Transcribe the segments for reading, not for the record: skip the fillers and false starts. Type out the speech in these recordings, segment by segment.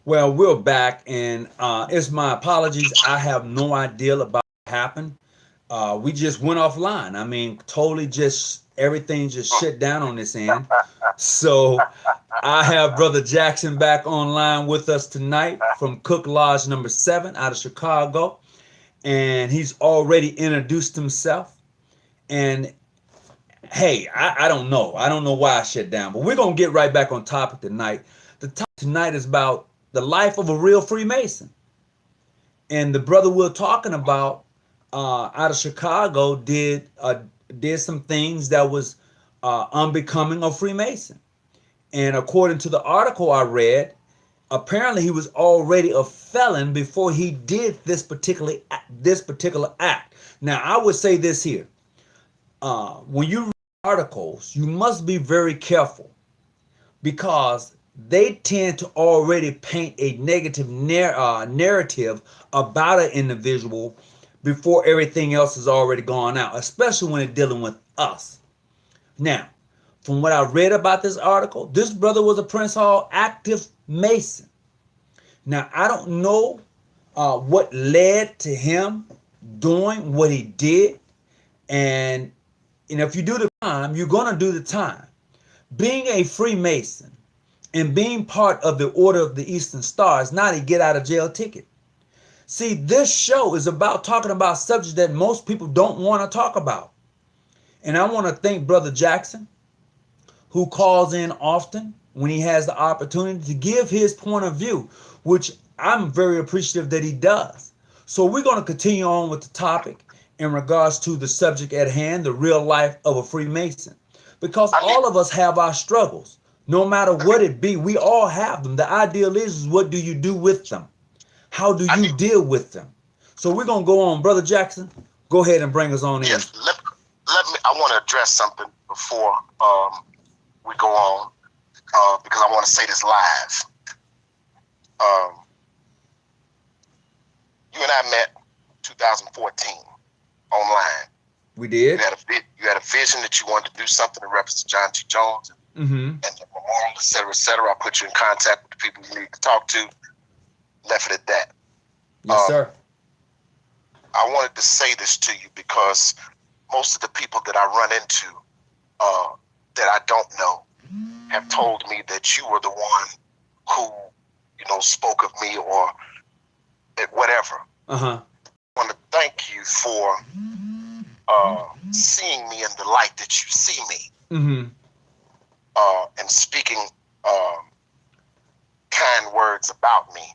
Well, we're back, and it's my apologies. I have no idea about what happened. We just went offline. I mean, totally just everything just shut down on this end. So I have Brother Jackson back online with us tonight from Cook Lodge number 7 out of Chicago. And he's already introduced himself. And hey, I don't know. I don't know why I shut down, but we're going to get right back on topic tonight. The topic tonight is about the life of a real Freemason. And the brother we're talking about out of Chicago did some things that was unbecoming of Freemason. And according to the article I read, apparently he was already a felon before he did this particular act. Now, I would say this here: when you read articles, you must be very careful because they tend to already paint a negative narrative about an individual before everything else has already gone out, especially when it's dealing with us. Now, from what I read about this article, this brother was a Prince Hall active Mason. Now, I don't know what led to him doing what he did. And if you do the time, you're going to do the time. Being a Freemason and being part of the Order of the Eastern Star is not a get out of jail ticket. See, this show is about talking about subjects that most people don't want to talk about. And I want to thank Brother Jackson, who calls in often when he has the opportunity to give his point of view, which I'm very appreciative that he does. So we're going to continue on with the topic in regards to the subject at hand, the real life of a Freemason. Because all of us have our struggles. No matter what it be, we all have them. The ideal is what do you do with them? How do you deal with them? So we're going to go on. Brother Jackson, go ahead and bring us on in. Yes, let me. I want to address something before we go on because I want to say this live. You and I met 2014 online. We did. You had a vision that you wanted to do something in reference to John T. Jones and the memorial, et cetera, et cetera. I put you in contact with the people you need to talk to. Left it at that. Yes, sir. I wanted to say this to you because most of the people that I run into that I don't know have told me that you were the one who, spoke of me or whatever. I want to thank you for seeing me in the light that you see me, and speaking kind words about me,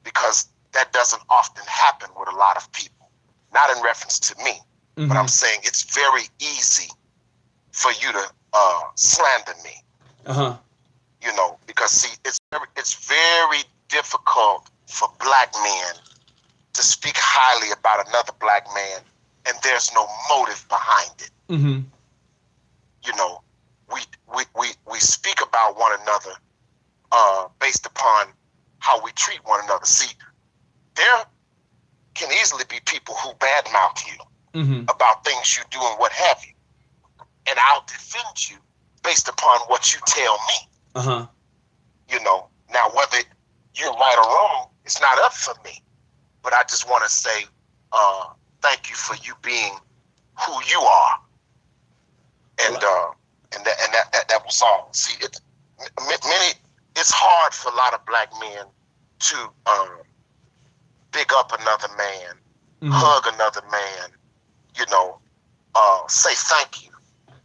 because that doesn't often happen with a lot of people. Not in reference to me, but I'm saying it's very easy for you to slander me. Because see, it's very difficult for black men to speak highly about another black man, and there's no motive behind it. We speak about one another based upon how we treat one another. See, there can easily be people who badmouth you about things you do and what have you, and I'll defend you based upon what you tell me. Now whether you're right or wrong, it's not up for me. But I just want to say thank you for you being who you are, and that was all. See, it's hard for a lot of black men to big up another man, hug another man, say thank you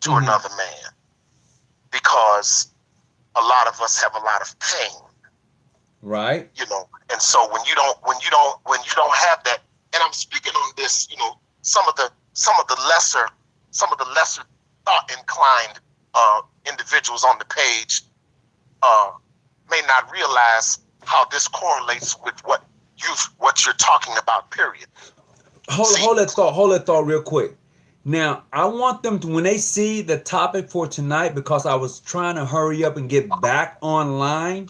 to another man, because a lot of us have a lot of pain. Right. And so when you don't have that, and I'm speaking on this, some of the lesser thought inclined individuals on the page may not realize how this correlates with what you're talking about, period. Hold that thought real quick. Now, I want them to, when they see the topic for tonight, because I was trying to hurry up and get back online,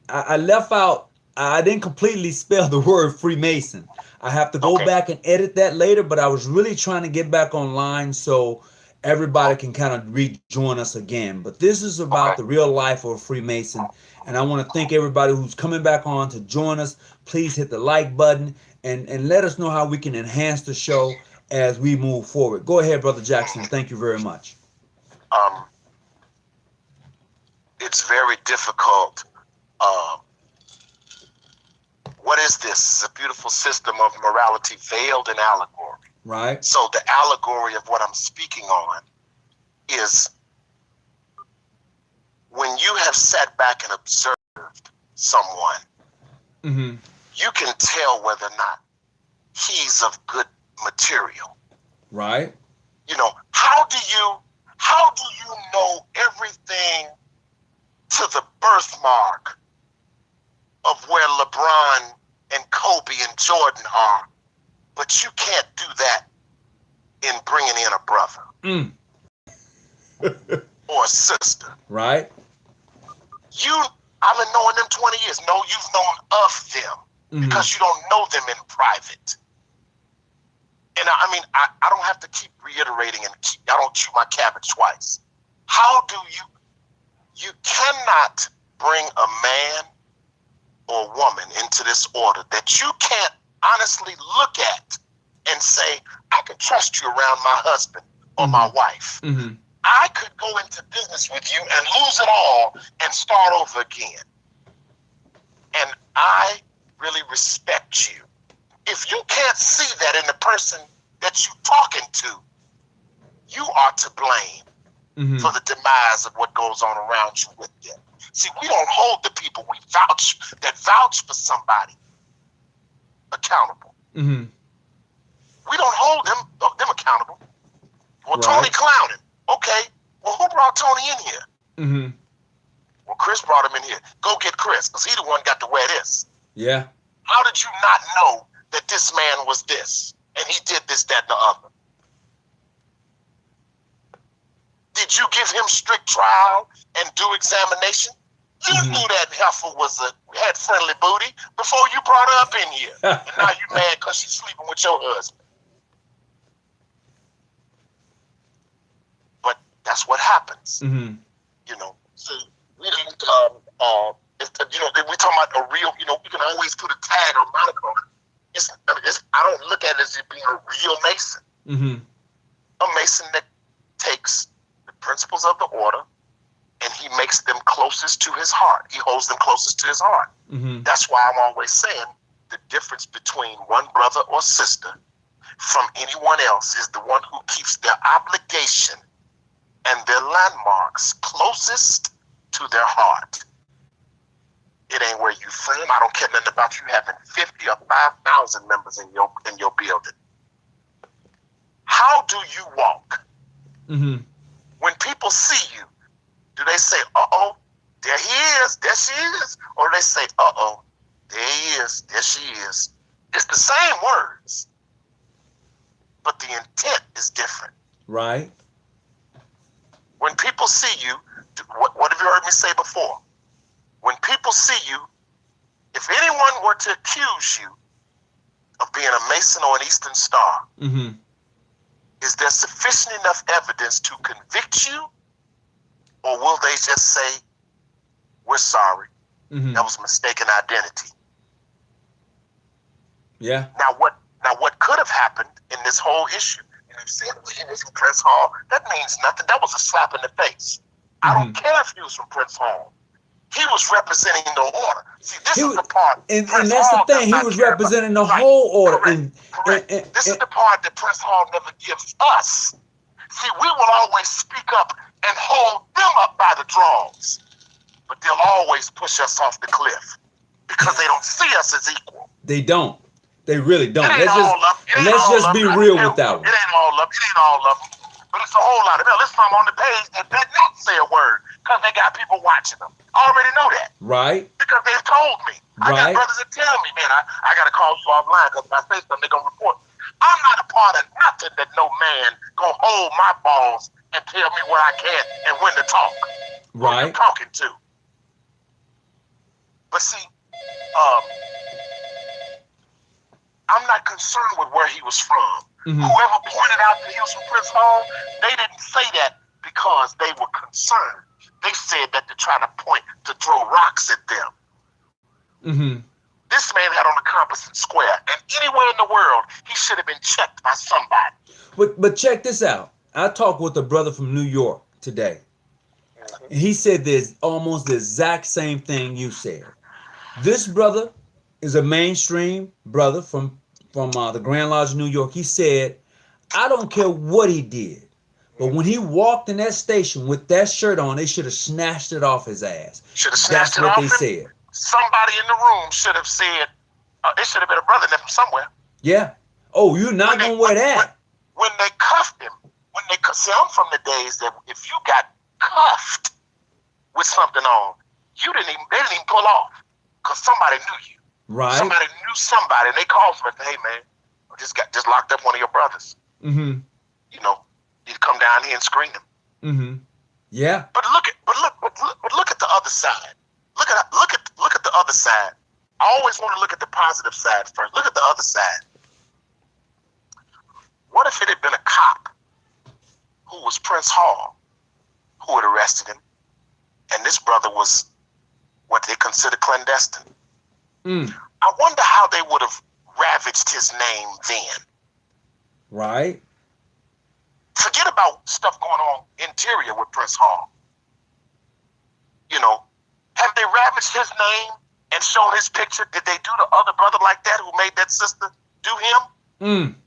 I left out, I didn't completely spell the word Freemason. I have to go back and edit that later, but I was really trying to get back online so everybody can kind of rejoin us again. But this is about the real life of a Freemason. And I want to thank everybody who's coming back on to join us. Please hit the like button and let us know how we can enhance the show as we move forward. Go ahead, Brother Jackson. Thank you very much. It's very difficult. What is this? It's a beautiful system of morality veiled in allegory. Right. So the allegory of what I'm speaking on is when you have sat back and observed someone, you can tell whether or not he's of good material. Right. You know, how do you know everything to the birthmark of where LeBron and Kobe and Jordan are, but you can't do that in bringing in a brother or a sister? Right. I've been knowing them 20 years. No, you've known of them because you don't know them in private. And I mean, I don't have to keep reiterating I don't chew my cabbage twice. How do you cannot bring a man or woman into this order that you can't honestly look at and say, I can trust you around my husband or my wife. I could go into business with you and lose it all and start over again. And I really respect you. If you can't see that in the person that you're talking to, you are to blame for the demise of what goes on around you with them. See, we don't hold the people that vouch for somebody accountable. We don't hold them accountable. Well, right. Tony clowning. Okay, well, who brought Tony in here? Well, Chris brought him in here. Go get Chris, because he the one got to wear this. Yeah. How did you not know that this man was this, and he did this, that, and the other? Did you give him strict trial and due examination? You knew that heifer had friendly booty before you brought her up in here. And now you mad because she's sleeping with your husband. But that's what happens. You know, so we don't, we're talking about a real, you know, we can always put a tag or moniker on it. I don't look at it as it being a real Mason. A Mason that takes the principles of the order and he makes them closest to his heart. He holds them closest to his heart. That's why I'm always saying the difference between one brother or sister from anyone else is the one who keeps their obligation and their landmarks closest to their heart. It ain't where you from. I don't care nothing about you having 50 or 5,000 members in your building. How do you walk? When people see you, do they say, uh-oh, there he is, there she is? Or they say, uh-oh, there he is, there she is. It's the same words, but the intent is different. Right. When people see you, what have you heard me say before? When people see you, if anyone were to accuse you of being a Mason or an Eastern Star, is there sufficient enough evidence to convict you? Or will they just say, we're sorry, that was mistaken identity? Yeah. Now what could have happened in this whole issue? You know, you said he was from Prince Hall. That means nothing. That was a slap in the face. I don't care if he was from Prince Hall. He was representing the order. See, this is the part. And that's the thing. He was representing the whole order. Correct. This is the part that Prince Hall never gives us. See, we will always speak up and hold them up by the draws, but they'll always push us off the cliff because they don't see us as equal. They don't. They really don't. Let's just be real with that one. It ain't all of them. But it's a whole lot of them. There's some on the page that did not say a word because they got people watching them. I already know that. Right. Because they've told me. I got brothers that tell me, man, I got to call you offline because if I say something, they're going to report. I'm not a part of nothing that no man going to hold my balls and tell me what I can and when to talk. Right. Who I'm talking to. But see, I'm not concerned with where he was from. Mm-hmm. Whoever pointed out that he was from Prince Hall, they didn't say that because they were concerned. They said that they're trying to throw rocks at them. Mm-hmm. This man had on a compass in square, and anywhere in the world, he should have been checked by somebody. But check this out. I talked with a brother from New York today. Mm-hmm. And he said there's almost the exact same thing you said. This brother is a mainstream brother from the Grand Lodge of New York. He said, I don't care what he did, but when he walked in that station with that shirt on, they should have snatched it off his ass. Should have snatched That's it what off they him? said. Somebody in the room should have said, it should have been a brother there from somewhere. Yeah. Oh, you're not going to wear that. When they cuffed him, see, I'm from the days that if you got cuffed with something on, they didn't even pull off because somebody knew you. Right. Somebody knew somebody, and they called me and said, hey, man, I just locked up one of your brothers. Mm-hmm. You need to come down here and screen him. Mm-hmm. Yeah. But look at the other side. Look at the other side. I always want to look at the positive side first. Look at the other side. What if it had been a cop who was Prince Hall who had arrested him, and this brother was what they consider clandestine? I wonder how they would have ravaged his name then. Right. Forget about stuff going on interior with Prince Hall. Have they ravaged his name and shown his picture? Did they do the other brother like that who made that sister do him?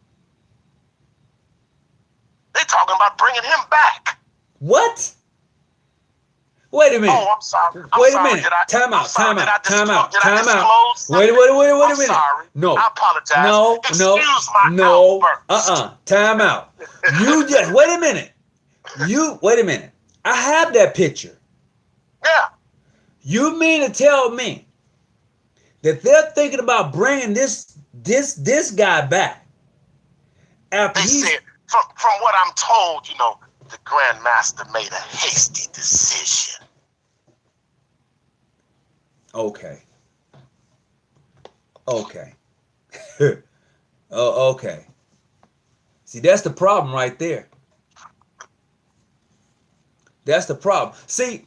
They talking about bringing him back. What? Wait a minute. Oh, I'm sorry. Wait a minute. Time out. Wait a minute. Sorry. No. I apologize. No. Excuse my No. outburst. Time out. You just wait a minute. Wait a minute. I have that picture. Yeah. You mean to tell me that they're thinking about bringing this guy back after They said, from what I'm told, the Grand Master made a hasty decision. Okay. Okay. See, that's the problem right there. That's the problem. See,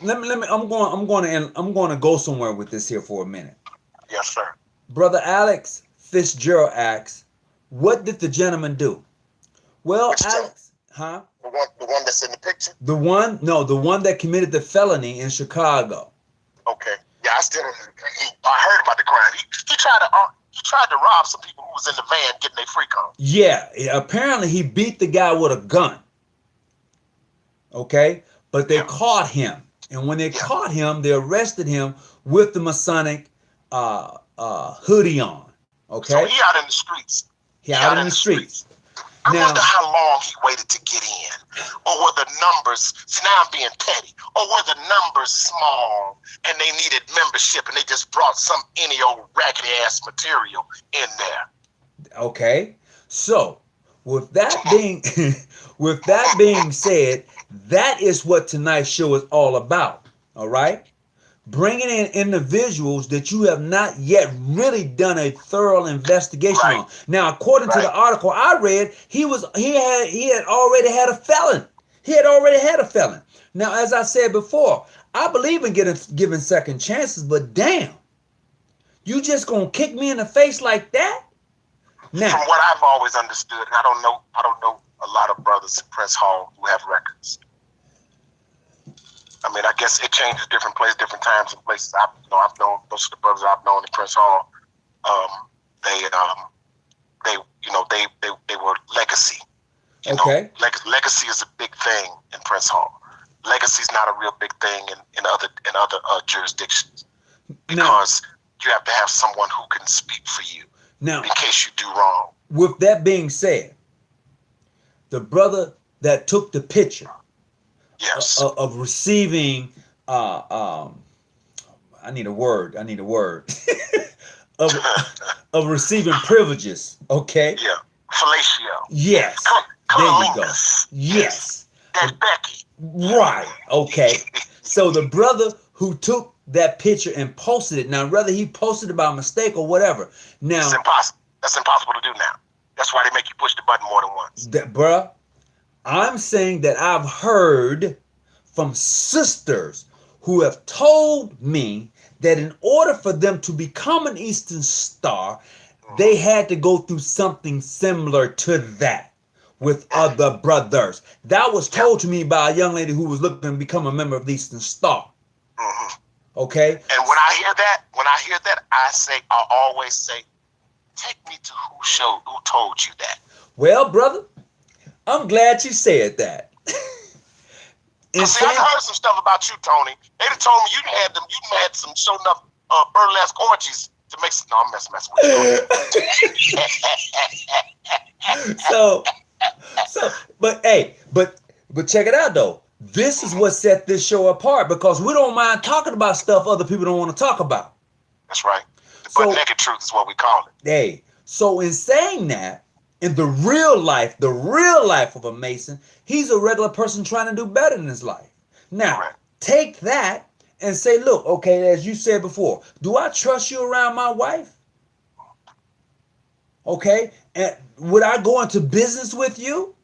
let me. I'm going to go somewhere with this here for a minute. Yes, sir. Brother Alex Fitzgerald asks, "What did the gentleman do?" Well, Which Alex, huh? The one that's in the picture? The one that committed the felony in Chicago. Okay. Yeah, I heard about the crime. He tried to rob some people who was in the van getting their free card. Yeah, apparently he beat the guy with a gun. Okay, but they caught him, and when they caught him, they arrested him with the Masonic hoodie on. Okay, so he out in the streets. He out in the streets. I wonder how long he waited to get in, or were the numbers? See, now I'm being petty. Or were the numbers small, and they needed membership, and they just brought any old raggedy ass material in there? Okay, so with that being said, that is what tonight's show is all about. All right, bringing in individuals that you have not yet really done a thorough investigation on. Now, according to the article I read, he had already had a felon. He had already had a felon. Now, as I said before, I believe in giving second chances, but damn, you just gonna kick me in the face like that? Now, from what I've always understood, and I don't know a lot of brothers in Prince Hall who have records. I mean, I guess it changes different places, different times and places. I've known most of the brothers I've known in Prince Hall. They were legacy. Legacy is a big thing in Prince Hall. Legacy is not a real big thing in other jurisdictions because you have to have someone who can speak for you in case you do wrong. With that being said, the brother that took the picture of receiving I need a word of receiving privileges, okay? Yeah. Fellatio. Yes. There you go. Yes. That's Becky. Right. Okay. So the brother who took that picture and posted it, now whether he posted it by mistake or whatever, now it's impossible. That's impossible to do now. That's why they make you push the button more than once. Bruh, I'm saying that I've heard from sisters who have told me that in order for them to become an Eastern Star, they had to go through something similar to that with other brothers. That was told to me by a young lady who was looking to become a member of the Eastern Star. Okay? And when I hear that, I always say, take me to who told you that. Well, brother, I'm glad you said that. See, I heard some stuff about you, Tony. They told me you had some show enough burlesque orgies to make some. No, I'm messing with you. But check it out though. This is what set this show apart because we don't mind talking about stuff other people don't want to talk about. That's right. The butt naked truth is what we call it. Hey, so in saying that, in the real life of a Mason, he's a regular person trying to do better in his life. Now, take that and say, look, okay, as you said before, do I trust you around my wife? Okay, and would I go into business with you?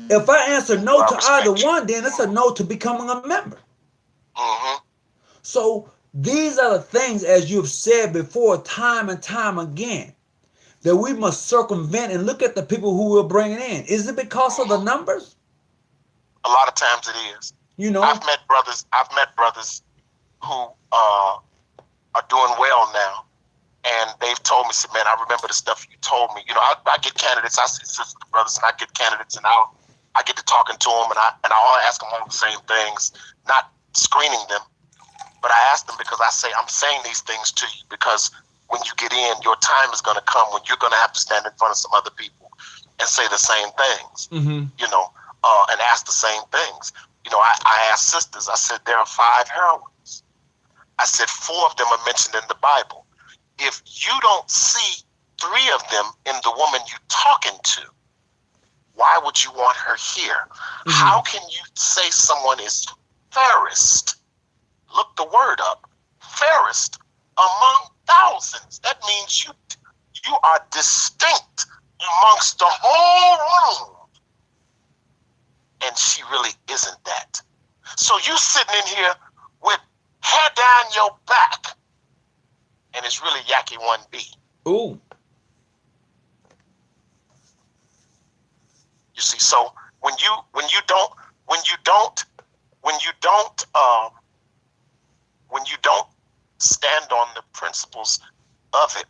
If I answer no to either one, then it's a no to becoming a member. So these are the things, as you've said before, time and time again, that we must circumvent and look at the people who we're bringing in. Is it because of the numbers? A lot of times it is. You know, I've met brothers who are doing well now, and they've told me, "Man, I remember the stuff you told me." You know, I get candidates. I see sisters, brothers, and I get candidates, and I get to talking to them, and I ask them all the same things, not screening them, but I ask them because I say I'm saying these things to you because when you get in, your time is going to come when you're going to have to stand in front of some other people and say the same things, you know, and ask the same things. You know, I asked sisters, I said, there are 5 heroines. I said, 4 of them are mentioned in the Bible. If you don't see 3 of them in the woman you're talking to, why would you want her here? How can you say someone is fairest? Look the word up. Fairest among thousands. That means you are distinct amongst the whole room. And she really isn't that. So you sitting in here with hair down your back, and it's really Yaki 1B. Ooh. You see, so when you don't stand on the principles of it,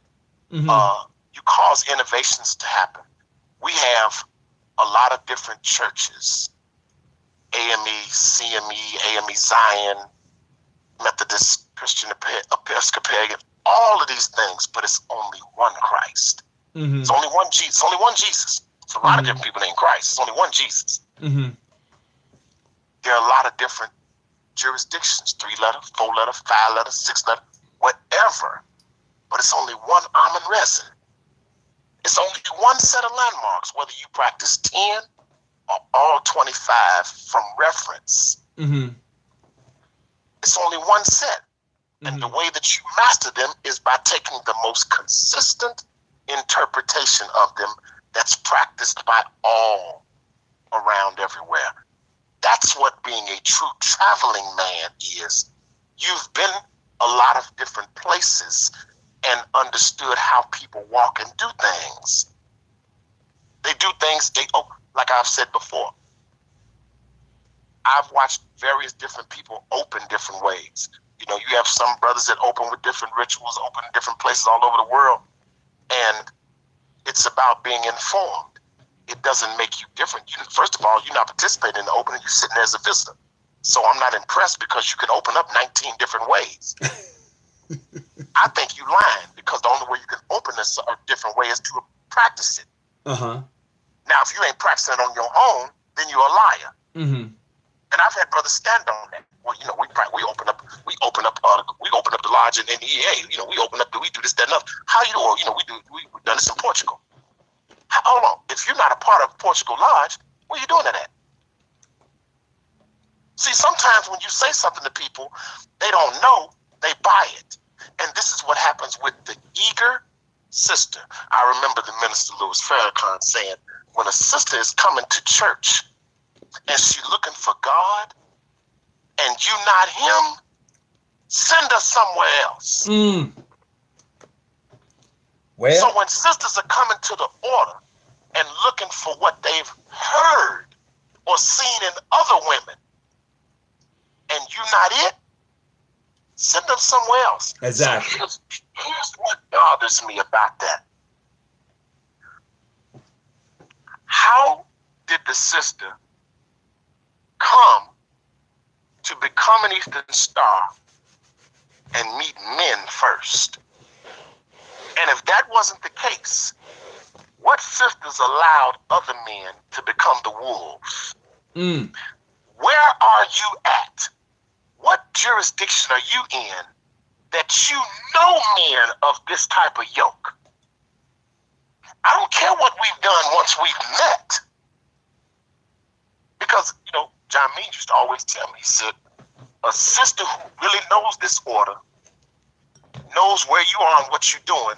you cause innovations to happen. We have a lot of different churches, AME, CME, AME Zion, Methodist, Christian Episcopalian, all of these things, but it's only one Christ. It's only one Jesus. Only one Jesus. It's a lot of different people named Christ. It's only one Jesus. There are a lot of different jurisdictions, 3-letter, 4-letter, 5-letter, 6-letter, whatever. But it's only one Amen Resin. It's only one set of landmarks, whether you practice 10 or all 25 from reference. It's only one set. And the way that you master them is by taking the most consistent interpretation of them that's practiced by all around everywhere. That's what being a true traveling man is. You've been a lot of different places and understood how people walk and do things. They do things, like I've said before. I've watched various different people open different ways. You know, you have some brothers that open with different rituals, open in different places all over the world. And it's about being informed. It doesn't make you different. First of all, you're not participating in the opening, you're sitting there as a visitor. So I'm not impressed because you can open up 19 different ways. I think you lying because the only way you can open this a different way is to practice it. Now, if you ain't practicing it on your own, then you're a liar. And I've had brothers stand on that. Well, you know, we open up the lodge in NEA. You know, we do this, that, and other. How you do? You know, we've done this in Portugal. Hold on. If you're not a part of Portugal Lodge, what are you doing to that? See, sometimes when you say something to people, they don't know, they buy it. And this is what happens with the eager sister. I remember the minister Louis Farrakhan saying, when a sister is coming to church and she looking for God and you not him, send her somewhere else. Well, so when sisters are coming to the order and looking for what they've heard or seen in other women, and you not it, send them somewhere else. Exactly. So here's what bothers me about that. How did the sister come to become an Eastern Star and meet men first? And if that wasn't the case, what sisters allowed other men to become the wolves? Where are you at? What jurisdiction are you in that you know men of this type of yoke? I don't care what we've done once we've met. Because, John Means used to always tell me, he said, a sister who really knows this order, knows where you are and what you're doing,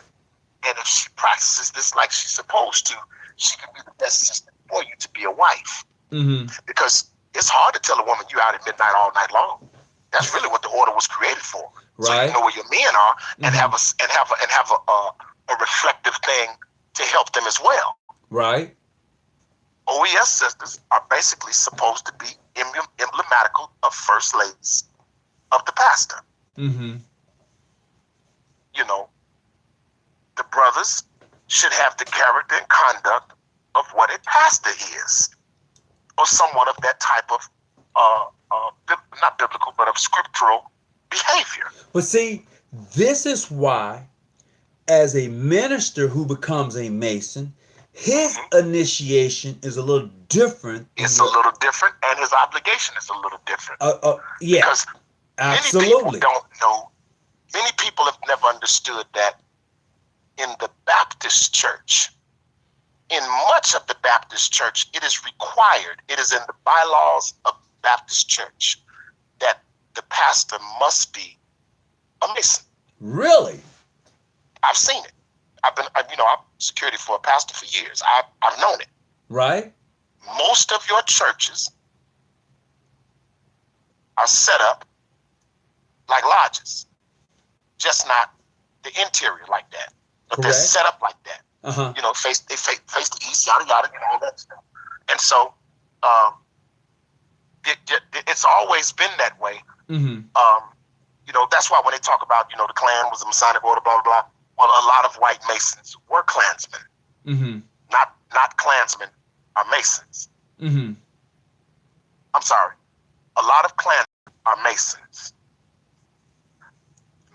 and if she practices this like she's supposed to, she can be the best sister for you to be a wife. Because it's hard to tell a woman you're out at midnight all night long. That's really what the order was created for. Right. So you know where your men are and have a reflective thing to help them as well. Right. OES sisters are basically supposed to be emblematical of first ladies of the pastor. The brothers should have the character and conduct of what a pastor is, or someone of that type of not biblical, but of scriptural behavior. But see, this is why, as a minister who becomes a Mason, his initiation is a little different. It's a little different, and his obligation is a little different. Yeah, because absolutely. Many people don't know. Many people have never understood that in the Baptist church, in much of the Baptist church, it is required, it is in the bylaws of Baptist church, that the pastor must be a Mason. Really? I've seen it. I'm security for a pastor for years. I've known it. Right. Most of your churches are set up like lodges, just not the interior like that. But Correct. They're set up like that. Face the east, yada yada, and all that stuff. And so, it's always been that way. That's why when they talk about, the Klan was a Masonic order, blah blah blah. Well, a lot of white Masons were Klansmen. Not Klansmen are Masons. I'm sorry. A lot of Klansmen are Masons.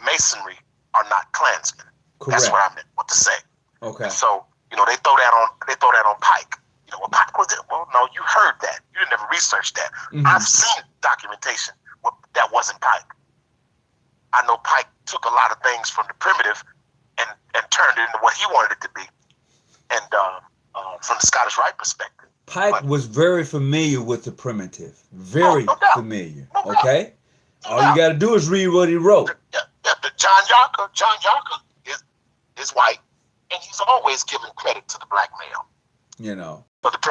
Masonry are not Klansmen. Correct. That's what I meant to say. Okay. And so, they throw that on Pike. Well, Pike was it? Well, no, you heard that. You didn't ever research that. I've seen documentation that wasn't Pike. I know Pike took a lot of things from the primitive and turned it into what he wanted it to be. And from the Scottish Rite perspective. Pike was very familiar with the primitive. Very familiar. Okay? All you got to do is read what he wrote. John Yarker is white, and he's always given credit to the black male.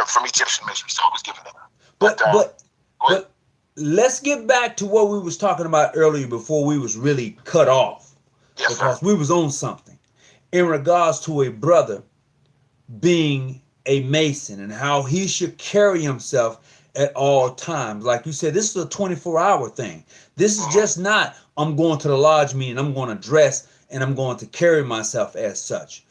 From Egyptian Masonry, he's always given that. But let's get back to what we was talking about earlier before we was really cut off. Yes, because sir. we was on something in regards to a brother being a Mason and how he should carry himself at all times. Like you said, this is a 24-hour thing. This is just not, I'm going to the lodge meeting, I'm going to dress, and I'm going to carry myself as such.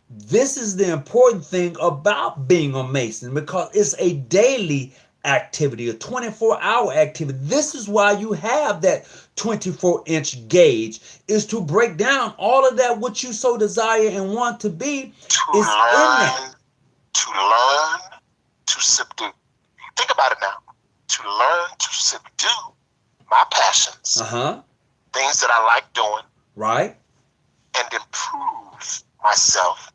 This is the important thing about being a Mason, because it's a daily activity, a 24-hour activity. This is why you have that 24-inch gauge, is to break down all of that what you so desire and want to be. To learn to subdue. Think about it now. To learn to subdue my passions, things that I like doing, right, and improve myself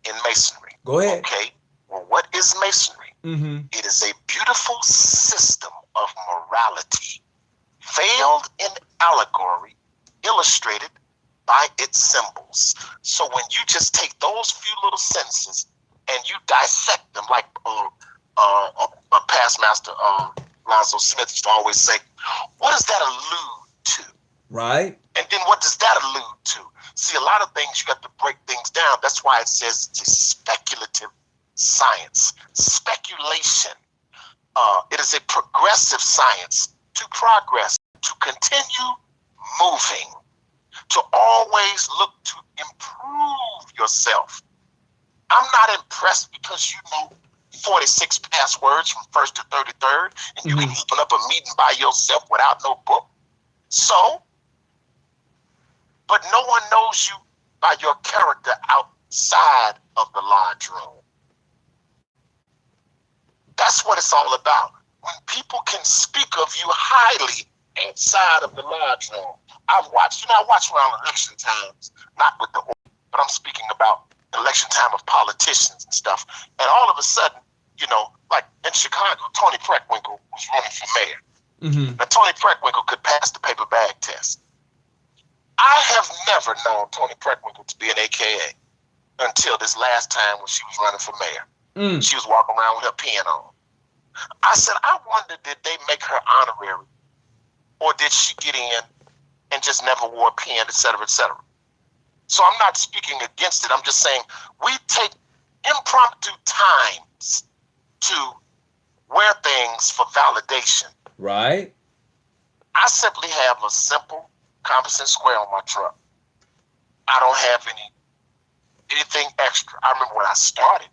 in masonry. Go ahead. Okay. Well, what is masonry? It is a beautiful system of morality, veiled in allegory, illustrated by its symbols. So when you just take those few little sentences and you dissect them, like a past master, Lonzo Smith used to always say, what does that allude to? Right. And then what does that allude to? See, a lot of things you have to break things down. That's why it says it's a speculative science, speculation. It is a progressive science to progress, to continue moving, to always look to improve yourself. I'm not impressed because you know 46 passwords from 1st to 33rd, and you can open up a meeting by yourself without no book. So, but no one knows you by your character outside of the lodge room. That's what it's all about. When people can speak of you highly outside of the lodge room. I watch around election times, not with the, but I'm speaking about election time of politicians and stuff. And all of a sudden, you know, like in Chicago, Tony Preckwinkle was running for mayor. Now, Tony Preckwinkle could pass the paper bag test. I have never known Tony Preckwinkle to be an AKA until this last time when she was running for mayor. She was walking around with her pen on. I said, I wonder, did they make her honorary? Or did she get in and just never wore a pen, et cetera, et cetera? So I'm not speaking against it. I'm just saying we take impromptu times to wear things for validation. Right. I simply have a simple Compton Square on my truck. I don't have anything extra. I remember when I started.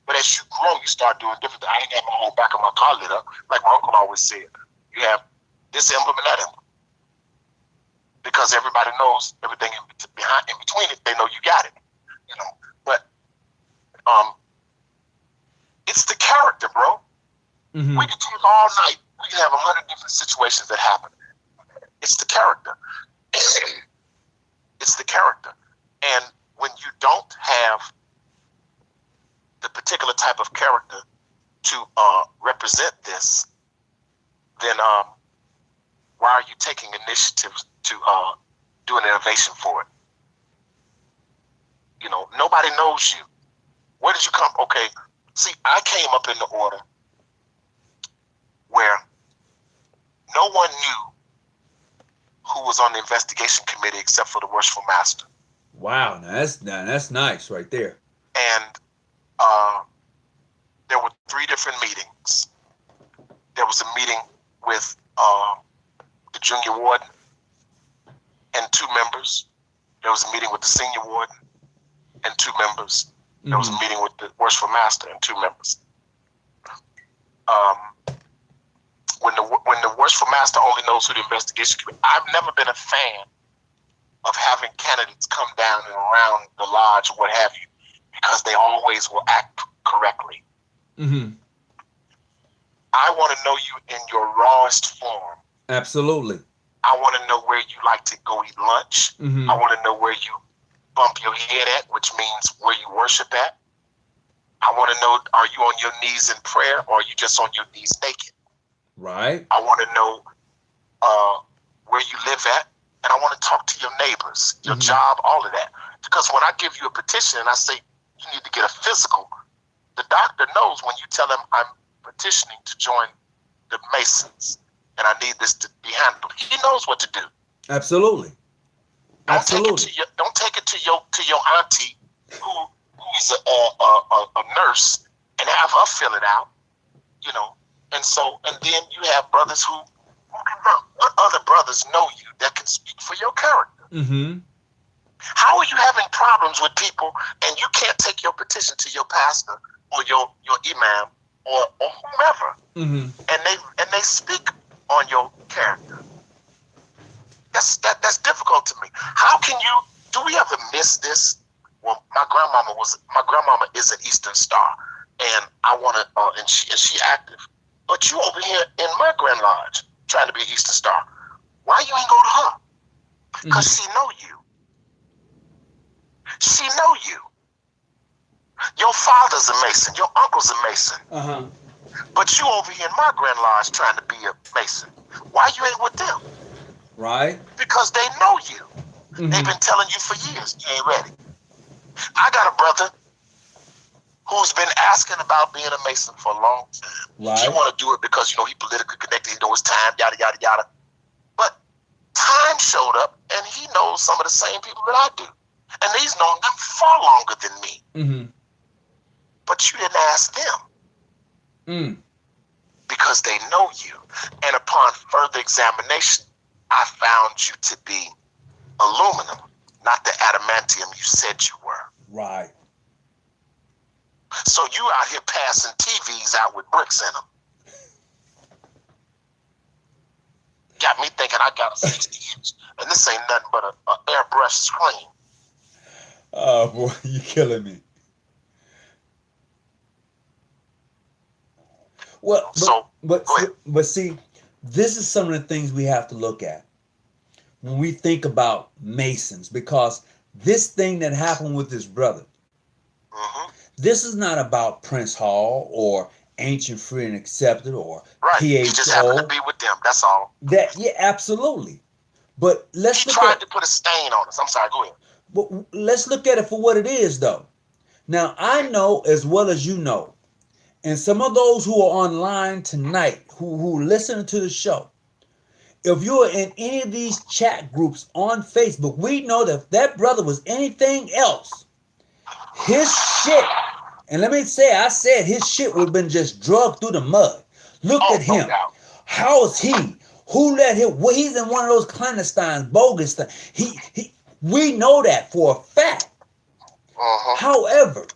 But as you grow, you start doing different things. I ain't got my whole back of my car lit up. Like my uncle always said, you have this emblem and that emblem. Because everybody knows everything in between it, they know you got it. You know. But it's the character, bro. We can talk all night. We can have 100 different situations that happen. It's the character. It's the character. And when you don't have the particular type of character to represent this, then why are you taking initiative to do an innovation for it? You know, nobody knows you. Where did you come? Okay, see, I came up in the order where no one knew who was on the investigation committee except for the worshipful master. Wow, that's nice right there. And there were 3 different meetings. There was a meeting with the junior warden and 2 members. There was a meeting with the senior warden and 2 members. There was a meeting with the worshipful master and 2 members. When the worshipful master only knows who the investigation committee, I've never been a fan of having candidates come down and around the lodge or what have you, because they always will act correctly. I want to know you in your rawest form. Absolutely. I want to know where you like to go eat lunch. I want to know where you bump your head at, which means where you worship at. I want to know, are you on your knees in prayer or are you just on your knees naked? Right. I want to know where you live at, and I want to talk to your neighbors, your job, all of that. Because when I give you a petition and I say you need to get a physical, the doctor knows when you tell him I'm petitioning to join the Masons and I need this to be handled. He knows what to do. Absolutely. Absolutely. Don't take it to your auntie who's a nurse and have her fill it out, you know. And then you have brothers who other brothers know you that can speak for your character. How are you having problems with people and you can't take your petition to your pastor or your imam or whomever, and they speak on your character? That's difficult to me. How can you? Do we ever miss this? Well, my grandmama is an Eastern Star, and I want to, and she active. But you over here in my Grand Lodge trying to be an Eastern Star. Why you ain't go to her? Because she know you. She know you. Your father's a Mason. Your uncle's a Mason. But you over here in my Grand Lodge trying to be a Mason. Why you ain't with them? Right. Because they know you. They've been telling you for years, you ain't ready. I got a brother who's been asking about being a Mason for a long time. Right. He want to do it because, he politically connected, he knows time, yada, yada, yada. But time showed up, and he knows some of the same people that I do. And he's known them far longer than me. Mm-hmm. But you didn't ask them. Mm. Because they know you. And upon further examination, I found you to be aluminum, not the adamantium you said you were. Right. So you out here passing TVs out with bricks in them. Got me thinking I got a 60-inch, and this ain't nothing but a airbrush screen. Oh, boy, you killing me. Well, but see, this is some of the things we have to look at when we think about Masons, because this thing that happened with his brother, this is not about Prince Hall or Ancient Free and Accepted or right. PHO. He just happened to be with them. That's all. Yeah, absolutely. But he tried to put a stain on us. I'm sorry. Go ahead. But let's look at it for what it is, though. Now, I know as well as you know, and some of those who are online tonight, who listen to the show, if you're in any of these chat groups on Facebook, we know that if that brother was anything else, his shit, and let me say, I said his shit would have been just drugged through the mud. Look at him. No. How is he? Who let him? Well, he's in one of those clandestine, bogus things. We know that for a fact. However,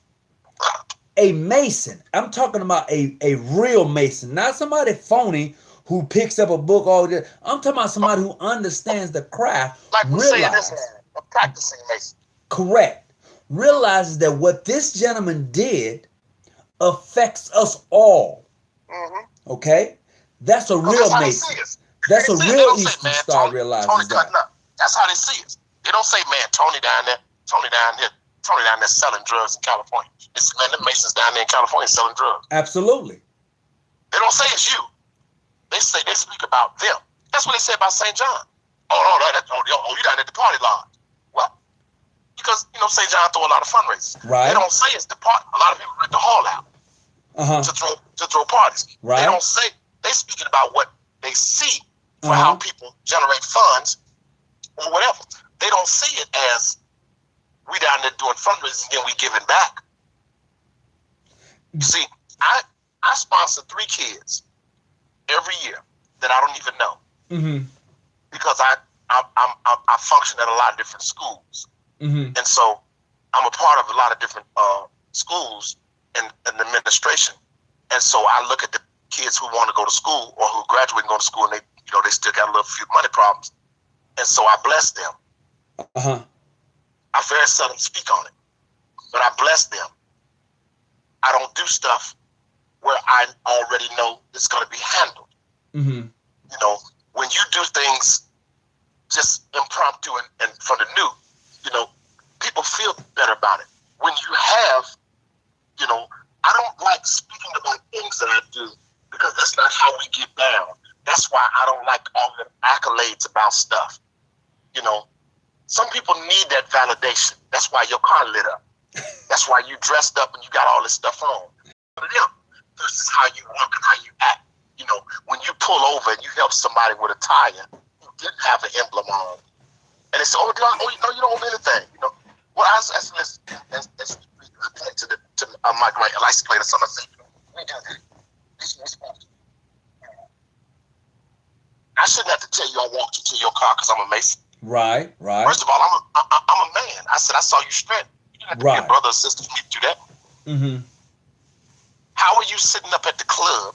a Mason, I'm talking about a real Mason, not somebody phony who picks up a book all day. I'm talking about somebody who understands the craft. Like we're saying this, a practicing Mason. Correct. Realizes that what this gentleman did affects us all. Okay? That's a real Mason. That's a real Eastern Star realizes that. That's how they see us. They don't say, man, Tony down there selling drugs in California. It's, man, the Masons down there in California selling drugs. Absolutely. They don't say it's you. They speak about them. That's what they say about St. John. You down at the party lodge. Well, because, St. John throw a lot of fundraisers. Right. They don't say it's the party. A lot of people rent the hall out to throw parties. Right. They don't say, they speaking about what they see for how people generate funds or whatever. They don't see it as we down there doing fundraisers and then we giving back. You see, I sponsor 3 kids every year that I don't even know because I function at a lot of different schools, and so I'm a part of a lot of different schools and administration, and so I look at the kids who want to go to school or who graduate and go to school and they still got a little few money problems, and so I bless them. I very seldom speak on it, but I bless them. I don't do stuff where I already know it's going to be handled. When you do things just impromptu and from the new, people feel better about it. When you have, I don't like speaking about things that I do because that's not how we get down. That's why I don't like all the accolades about stuff. Some people need that validation. That's why your car lit up. That's why you dressed up and you got all this stuff on. This is how you walk and how you act. When you pull over and you help somebody with a tire who didn't have an emblem on, and they say, you don't own anything. Well, that's to my license plate or something. I say, we do this. I shouldn't have to tell you I walked you to your car because I'm a Mason. Right. First of all, I'm a man. I said I saw you straight. You didn't have to be a brother or sister for me to do that. How are you sitting up at the club?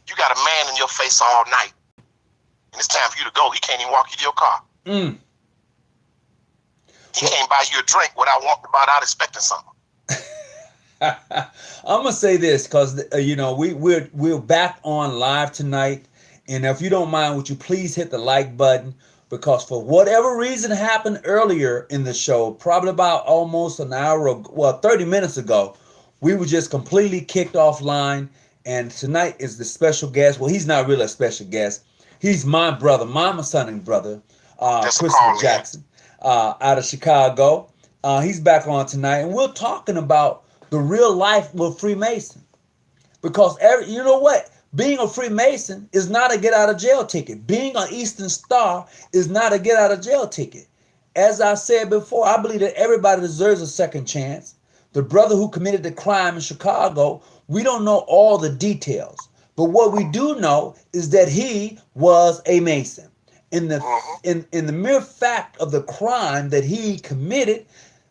You got a man in your face all night, and it's time for you to go. He can't even walk you to your car. He can't buy you a drink without expecting something. I'm gonna say this because we're back on live tonight, and if you don't mind, would you please hit the like button? Because for whatever reason happened earlier in the show, probably about almost an hour, 30 minutes ago, we were just completely kicked offline. And tonight is the special guest. Well, he's not really a special guest. He's my brother, my son and brother, Christopher Jackson. out of Chicago. He's back on tonight, and we're talking about the real life with Freemason. Because you know what? Being a Freemason is not a get out of jail ticket. Being an Eastern Star is not a get out of jail ticket. As I said before, I believe that everybody deserves a second chance. The brother who committed the crime in Chicago, we don't know all the details. But what we do know is that he was a Mason. In the mere fact of the crime that he committed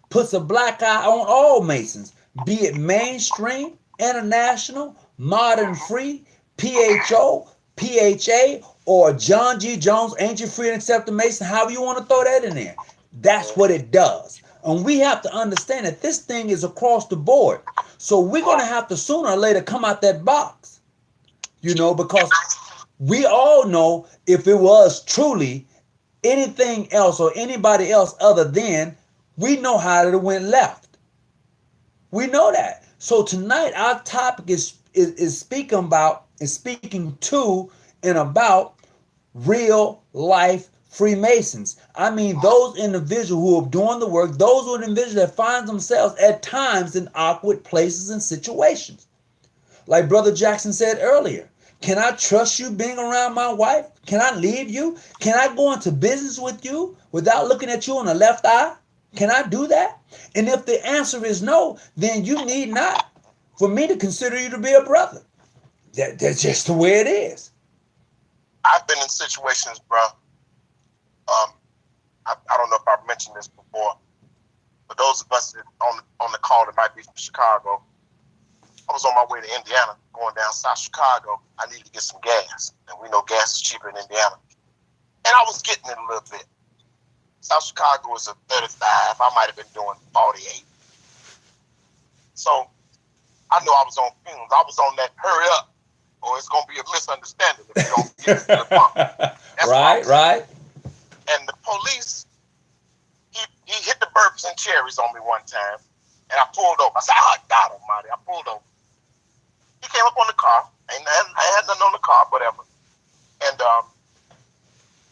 puts a black eye on all Masons, be it mainstream, international, modern free, PHO, PHA, or John G. Jones, Ancient Free and Accepted Mason, however you want to throw that in there. That's what it does. And we have to understand that this thing is across the board. So we're going to have to sooner or later come out that box. You know, because we all know if it was truly anything else or anybody else other than, we know how it went left. We know that. So tonight our topic is speaking to and about real life Freemasons. I mean those individuals who are doing the work, those are individuals that find themselves at times in awkward places and situations. Like Brother Jackson said earlier, can I trust you being around my wife? Can I leave you? Can I go into business with you without looking at you on the left eye? Can I do that? And if the answer is no, then you need not for me to consider you to be a brother. That's just the way it is. I've been in situations, bro. I don't know if I've mentioned this before, but those of us that on the call that might be from Chicago, I was on my way to Indiana, going down South Chicago. I needed to get some gas, and we know gas is cheaper in Indiana. And I was getting it a little bit. South Chicago was a 35. I might have been doing 48. So I knew I was on fumes. I was on that hurry up, or it's going to be a misunderstanding if you don't get to the pump. Right. And the police, he hit the burps and cherries on me one time, and I pulled over. I said, "Oh, God Almighty!" I pulled over. He came up on the car. I had nothing on the car, whatever. And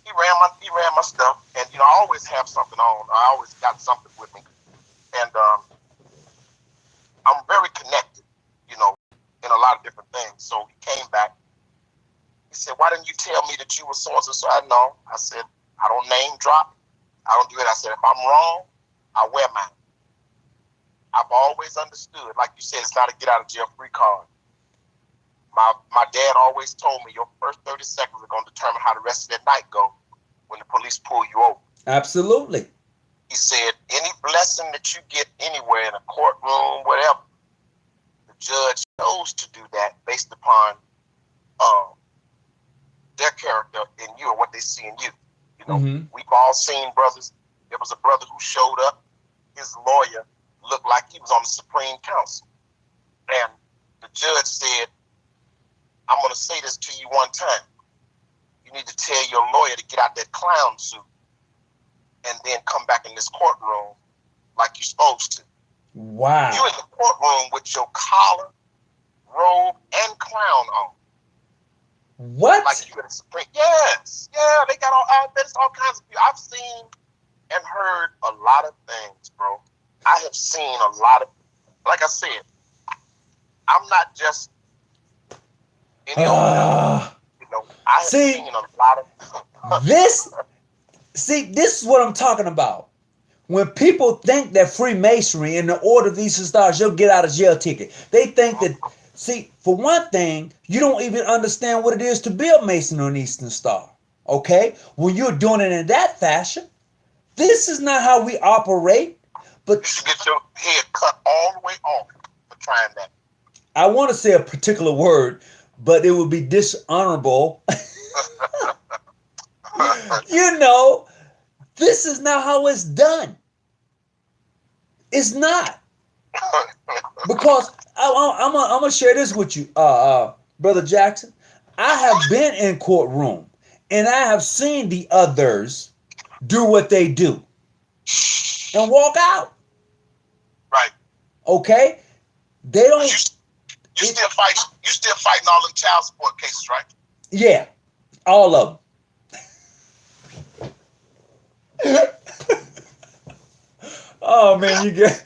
he ran my stuff. And you know, I always have something on. I always got something with me. And I'm very connected, you know, in a lot of different things. So he came back. He said, "Why didn't you tell me that you were so and so?" So I know. I said, "I don't name drop. I don't do it." I said, "If I'm wrong, I wear mine." I've always understood, like you said, it's not a get out of jail free card. My dad always told me your first 30 seconds are going to determine how the rest of that night go when the police pull you over. Absolutely. He said, any blessing that you get anywhere in a courtroom, whatever, the judge chose to do that based upon their character in you or what they see in you. You know, we've all seen brothers. There was a brother who showed up. His lawyer looked like he was on the Supreme Council. And the judge said, "I'm going to say this to you one time. You need to tell your lawyer to get out that clown suit and then come back in this courtroom like you're supposed to." Wow. You're in the courtroom with your collar, robe, and clown on. What? Like you in the Supreme. Yes. Yeah, they got there's all kinds of people. I've seen and heard a lot of things, bro. I have seen a lot of, like I said, I'm not just any old guy. You know, I have seen a lot of this is what I'm talking about. When people think that Freemasonry in the order of Eastern Stars, you'll get out of jail ticket. They think that, for one thing, you don't even understand what it is to be a Mason or an Eastern Star. Okay? When you're doing it in that fashion, this is not how we operate. But you should get your head cut all the way off for trying that. I want to say a particular word, but it would be dishonorable. You know, this is not how it's done. It's not. Because I'm gonna share this with you, Brother Jackson. I have been in courtroom and I have seen the others do what they do and walk out. Right. Okay? They don't. You still fighting all them child support cases, right? Yeah, all of them. Oh man, you get.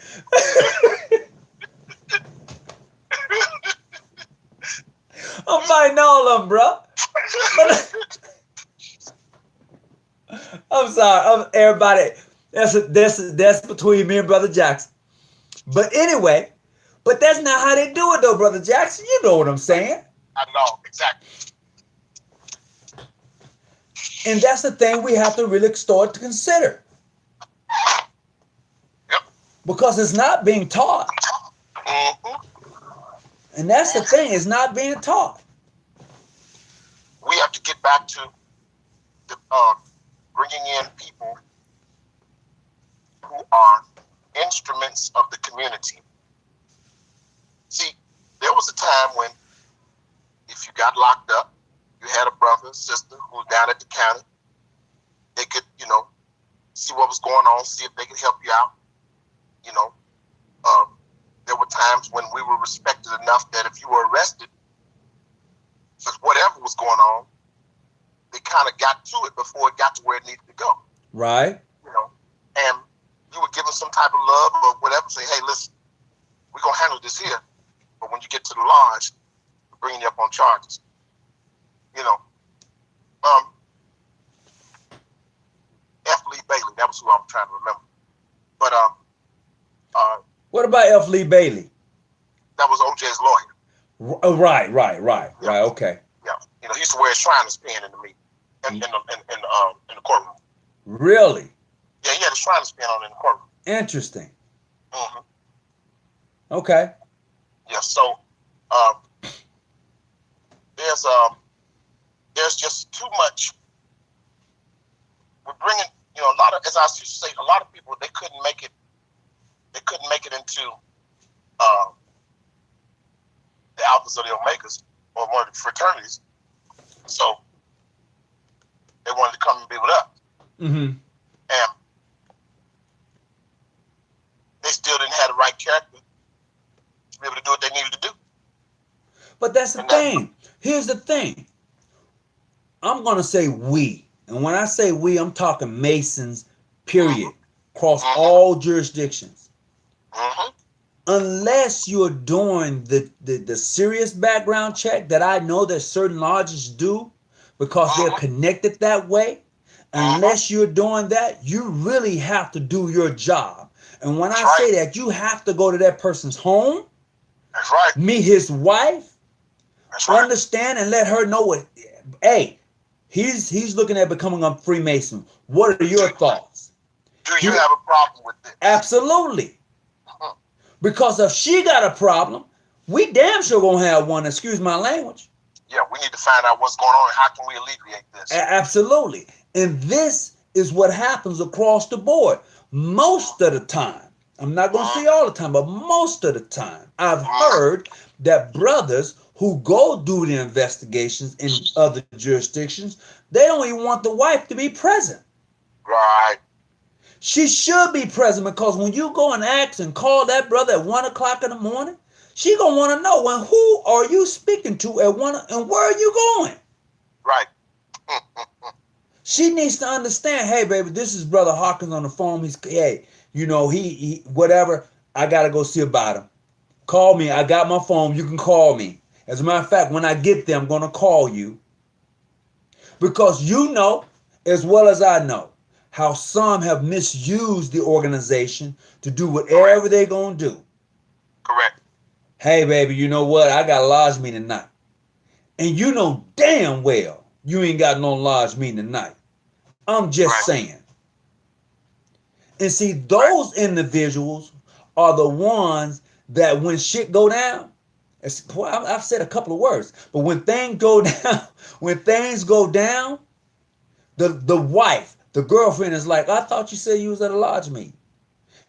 I'm fighting all of them, bro. But I'm sorry, everybody. That's between me and Brother Jackson. But anyway, but that's not how they do it, though, Brother Jackson. You know what I'm saying? I know exactly. And that's the thing we have to really start to consider. Yep. Because it's not being taught. Mm-hmm. And that's the thing, it's not being taught. We have to get back to the, bringing in people who are instruments of the community. See, there was a time when if you got locked up, you had a brother, sister who was down at the county. They could, see what was going on, see if they could help you out. There were times when we were respected enough that if you were arrested for whatever was going on, they kind of got to it before it got to where it needed to go. Right. And you would give them some type of love or whatever, say, hey, listen, we're going to handle this here. But when you get to the lodge, we're bringing you up on charges. F. Lee Bailey, that was who I was trying to remember. But what about F. Lee Bailey? that was OJ's lawyer. Right, okay. Yeah, he used to wear his Shriners pin in the meeting, in the courtroom. Really? Yeah, he had a Shriners pin on in the courtroom. Interesting. Mm-hmm. Okay. Yeah, so there's just too much. We're bringing, a lot of, as I used to say, a lot of people they couldn't make it into the Alphas or the Omegas or one of the fraternities. So they wanted to come and be with us. Mm-hmm. And they still didn't have the right character to be able to do what they needed to do. But that's the thing. Here's the thing. I'm going to say we. And when I say we, I'm talking Masons, period. Across all jurisdictions. Unless you're doing the serious background check that I know that certain lodges do because they're connected that way. Unless you're doing that, you really have to do your job. And when I say that, you have to go to that person's home. That's right. Meet his wife. That's right. Understand and let her know what. Hey, he's looking at becoming a Freemason. What are your thoughts? Do you have a problem with this? Absolutely. Because if she got a problem, we damn sure gonna have one. Excuse my language. Yeah, we need to find out what's going on and how can we alleviate this. Absolutely. And this is what happens across the board. Most of the time, I'm not going to say all the time, but most of the time, I've heard that brothers who go do the investigations in other jurisdictions, they don't even want the wife to be present. Right. She should be present because when you go and ask and call that brother at 1 o'clock in the morning, she going to want to know, well, who are you speaking to at 1 and where are you going? Right. She needs to understand, hey, baby, this is Brother Hawkins on the phone. He whatever. I got to go see about him. Call me. I got my phone. You can call me. As a matter of fact, when I get there, I'm going to call you. Because you know, as well as I know, how some have misused the organization to do whatever they're going to do. Correct. Hey, baby, you know what? I got a lodge meeting tonight. And you know damn well you ain't got no lodge meeting tonight. I'm just saying. And see, those individuals are the ones that when shit go down, I've said a couple of words, but when things go down, the wife, the girlfriend is like, I thought you said you was at a lodge meeting.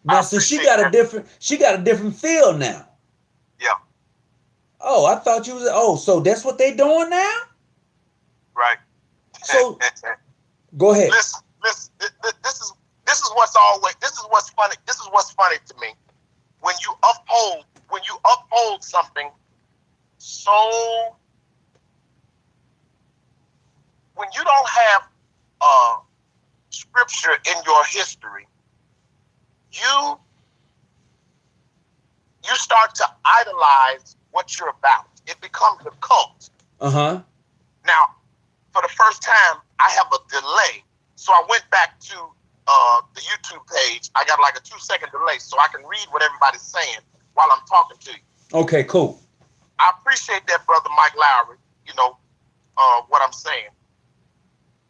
Now, since she got a different feel now. Yeah. Oh, I thought you was. So that's what they doing now. Right. So, go ahead. Listen. This is what's funny. This is what's funny to me. When you uphold something so, when you don't have scripture in your history, you idolize what you're about. It becomes a cult. Uh-huh. Now, for the first time, I have a delay. So I went back to the YouTube page. I got like a 2-second delay so I can read what everybody's saying while I'm talking to you. Okay, cool. I appreciate that, Brother Mike Lowry, you know, what I'm saying.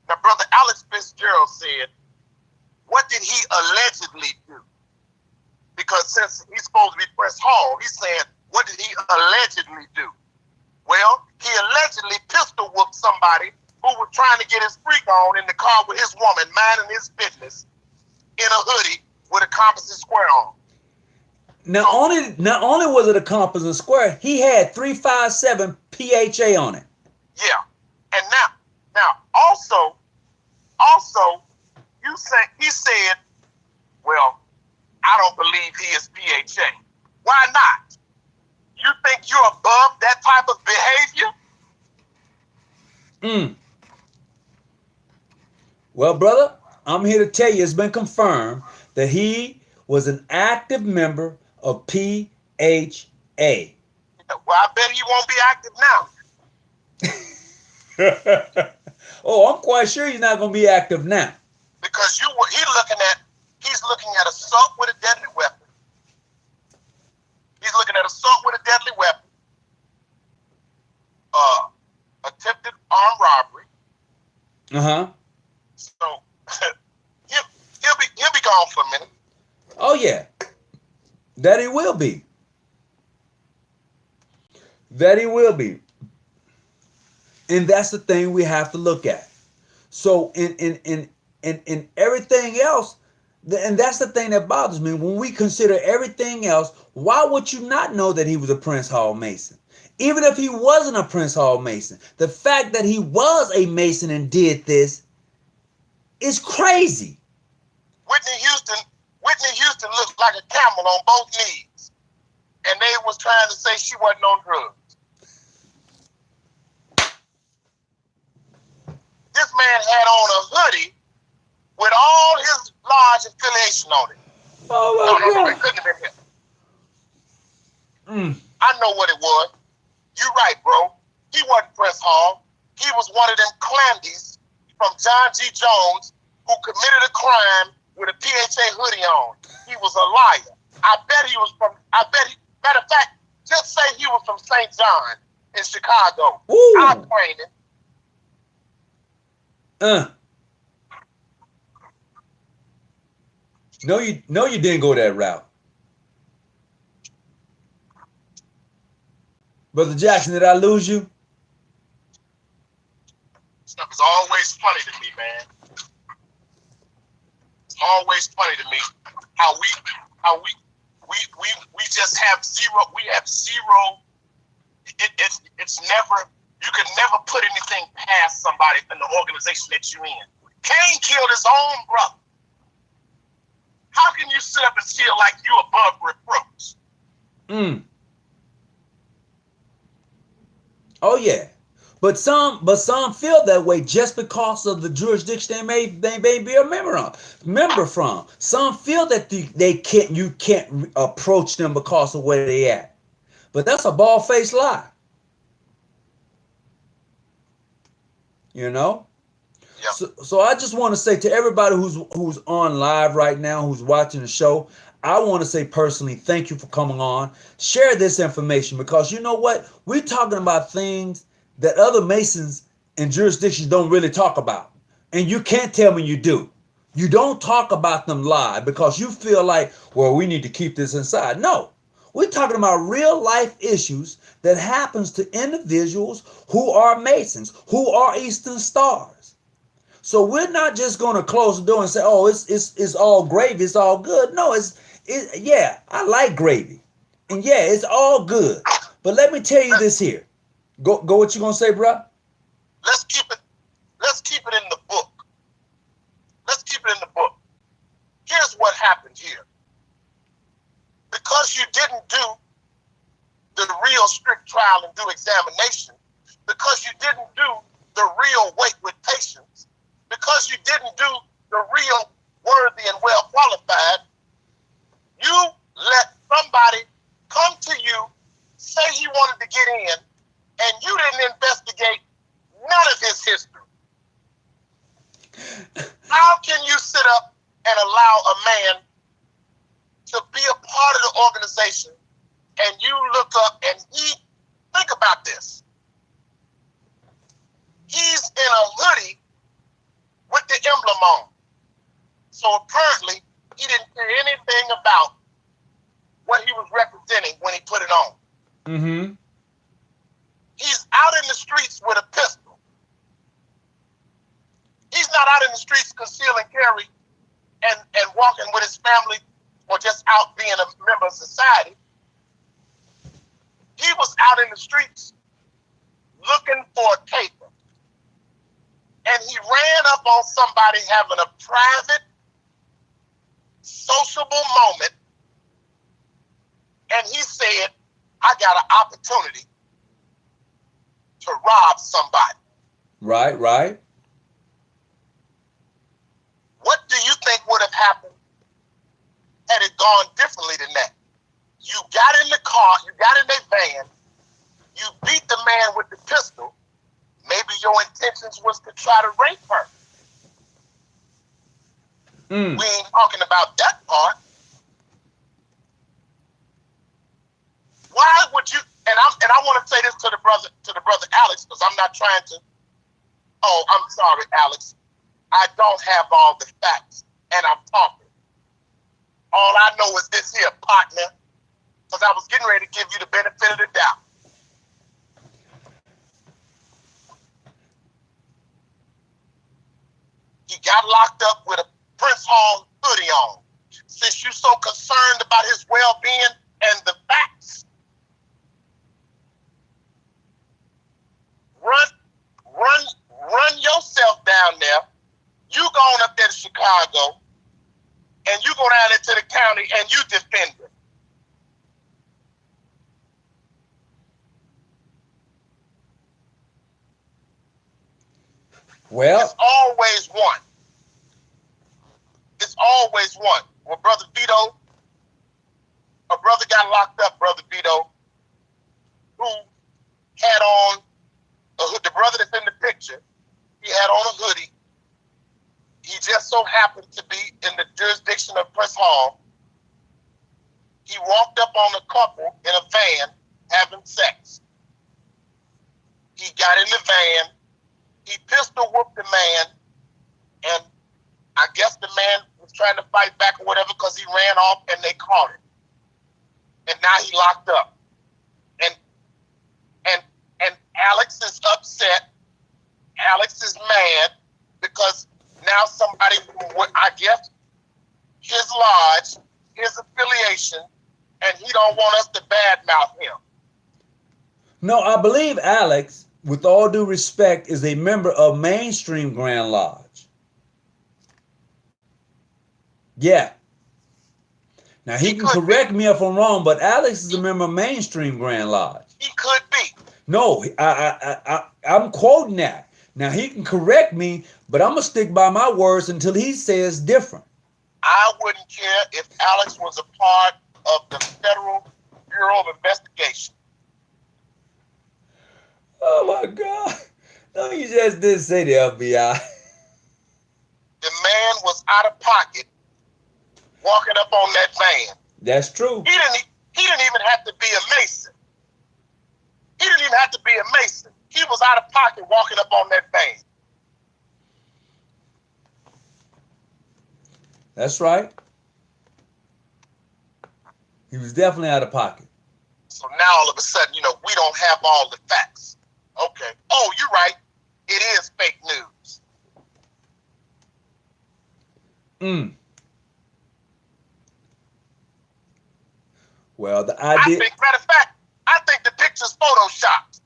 Now, Brother Alex Fitzgerald said, what did he allegedly do? Because since he's supposed to be Prince Hall, he's saying, what did he allegedly do? Well, he allegedly pistol whooped somebody who was trying to get his freak on in the car with his woman, minding his business, in a hoodie with a composite square on. Not only was it a composite square, he had 357 PHA on it. Yeah. And now also, he said, well, I don't believe he is PHA. Why not? You think you're above that type of behavior? Well, brother, I'm here to tell you it's been confirmed that he was an active member of PHA. Well, I bet he won't be active now. Oh, I'm quite sure he's not going to be active now. Because he's looking at assault with a deadly weapon. He's looking at assault with a deadly weapon. Attempted armed robbery. Uh-huh. So he'll be gone for a minute. Oh yeah. That he will be. That he will be. And that's the thing we have to look at. So in everything else, and that's the thing that bothers me. When we consider everything else, why would you not know that he was a Prince Hall Mason? Even if he wasn't a Prince Hall Mason, the fact that he was a Mason and did this is crazy. Whitney Houston looked like a camel on both knees. And they was trying to say she wasn't on drugs. This man had on a hoodie with all his lodge affiliation on it. Oh my No, God. it couldn't have been him. Mm. I know what it was. You're right, bro. He wasn't Prince Hall. He was one of them clandies from John G. Jones who committed a crime with a PHA hoodie on. He was a liar. Matter of fact, just say he was from St. John in Chicago. Ooh. I'll train him. No, you didn't go that route. Brother Jackson, did I lose you? Stuff is always funny to me, man. It's always funny to me how we just have zero. We have zero. It's never. You can never put anything past somebody in the organization that you're in. Cain killed his own brother. How can you sit up and feel like you above reproach? Oh yeah, but some feel that way just because of the jurisdiction they may be a member from. Some feel that you can't approach them because of where they at. But that's a bald-faced lie. You know. Yeah. So I just want to say to everybody who's on live right now, who's watching the show, I want to say personally, thank you for coming on. Share this information because you know what? We're talking about things that other Masons and jurisdictions don't really talk about. And you can't tell me you do. You don't talk about them live because you feel like, well, we need to keep this inside. No, we're talking about real life issues that happens to individuals who are Masons, who are Eastern Stars. So we're not just going to close the door and say, oh, it's all gravy, it's all good. No, yeah, I like gravy. And yeah, it's all good. But let me tell you this here. Go what you gonna say, bro? Let's keep it in the book. Let's keep it in the book. Here's what happened here. Because you didn't do the real strict trial and due examination, because you didn't do the real wait with patience, because you didn't do the real worthy and well qualified, you let somebody come to you man and you didn't investigate none of his history? How can you sit up and allow a man to be a part of the organization and you look up and think about this. He's in a hoodie with the emblem on. So apparently he didn't care anything about what he was representing when he put it on. Mm-hmm. He's out in the streets with a pistol. He's not out in the streets concealing carry and walking with his family or just out being a member of society. He was out in the streets looking for a caper. And he ran up on somebody having a private, sociable moment. And he said, I got an opportunity to rob somebody. Right, right. What do you think would have happened had it gone differently than that? You got in the car, you got in their van, you beat the man with the pistol. Maybe your intentions was to try to rape her. Mm. We ain't talking about that part. Why would you? And I want to say this to the brother Alex, because I'm not trying to. Oh, I'm sorry, Alex. I don't have all the facts, and I'm talking. All I know is this here, partner, because I was getting ready to give you the benefit of the doubt. He got locked up with a Prince Hall hoodie on. Since you're so concerned about his well-being and the facts, run yourself down there. You going up there to Chicago, and you go down into the county and you defend it. Well, it's always one. It's always one. Well, Brother Vito, a brother got locked up, Brother Vito, who had on the brother that's in the picture, he had on a hoodie. He just so happened to be in the jurisdiction of Prince Hall. He walked up on a couple in a van having sex. He got in the van. He pistol whooped the man, and I guess the man was trying to fight back or whatever because he ran off and they caught him. And now he locked up. And Alex is upset. Alex is mad because now somebody, I guess, his lodge, his affiliation, and he don't want us to badmouth him. No, I believe Alex, with all due respect, is a member of mainstream Grand Lodge. Yeah. Now he can correct me if I'm wrong, but Alex is a member of mainstream Grand Lodge. He could be. No, I'm quoting that. Now he can correct me, but I'm gonna stick by my words until he says different. I wouldn't care if Alex was a part of the Federal Bureau of Investigation. Oh my God! No, you just didn't say the FBI. The man was out of pocket, walking up on that van. That's true. He didn't even have to be a Mason. He didn't even have to be a Mason. He was out of pocket walking up on that van. That's right. He was definitely out of pocket. So now all of a sudden, we don't have all the facts. Okay. Oh, you're right. It is fake news. Well, the idea. Matter of fact, I think the picture's photoshopped.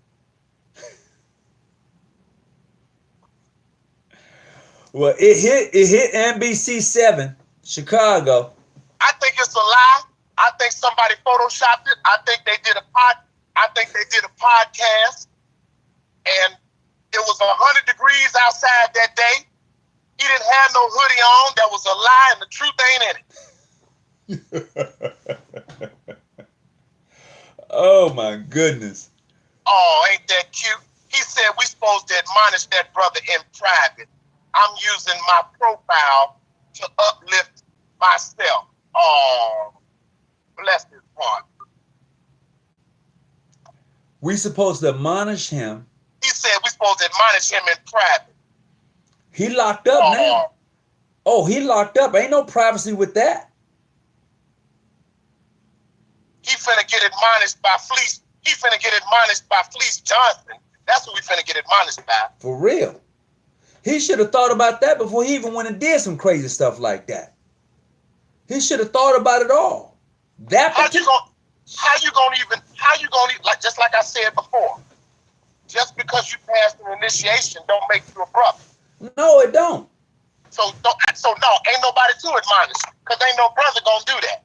Well, it hit NBC7 Chicago. I think it's a lie. I think somebody photoshopped it. I think they did a podcast, and it was 100 degrees outside that day. He didn't have no hoodie on. That was a lie, and the truth ain't in it. Oh my goodness. admonish that brother in private. I'm using my profile to uplift myself. Oh, bless his heart. We supposed to admonish him. He said we're supposed to admonish him in private. He locked up now. Oh, he locked up. Ain't no privacy with that. He finna get admonished by Fleece. He finna get admonished by Fleece Johnson. That's what we finna get admonished by. For real. He should have thought about that before he even went and did some crazy stuff like that. He should have thought about it all. How you gonna like, just like I said before, just because you passed an initiation don't make you a brother. No, it don't. So no, ain't nobody to admonish, because ain't no brother gonna do that.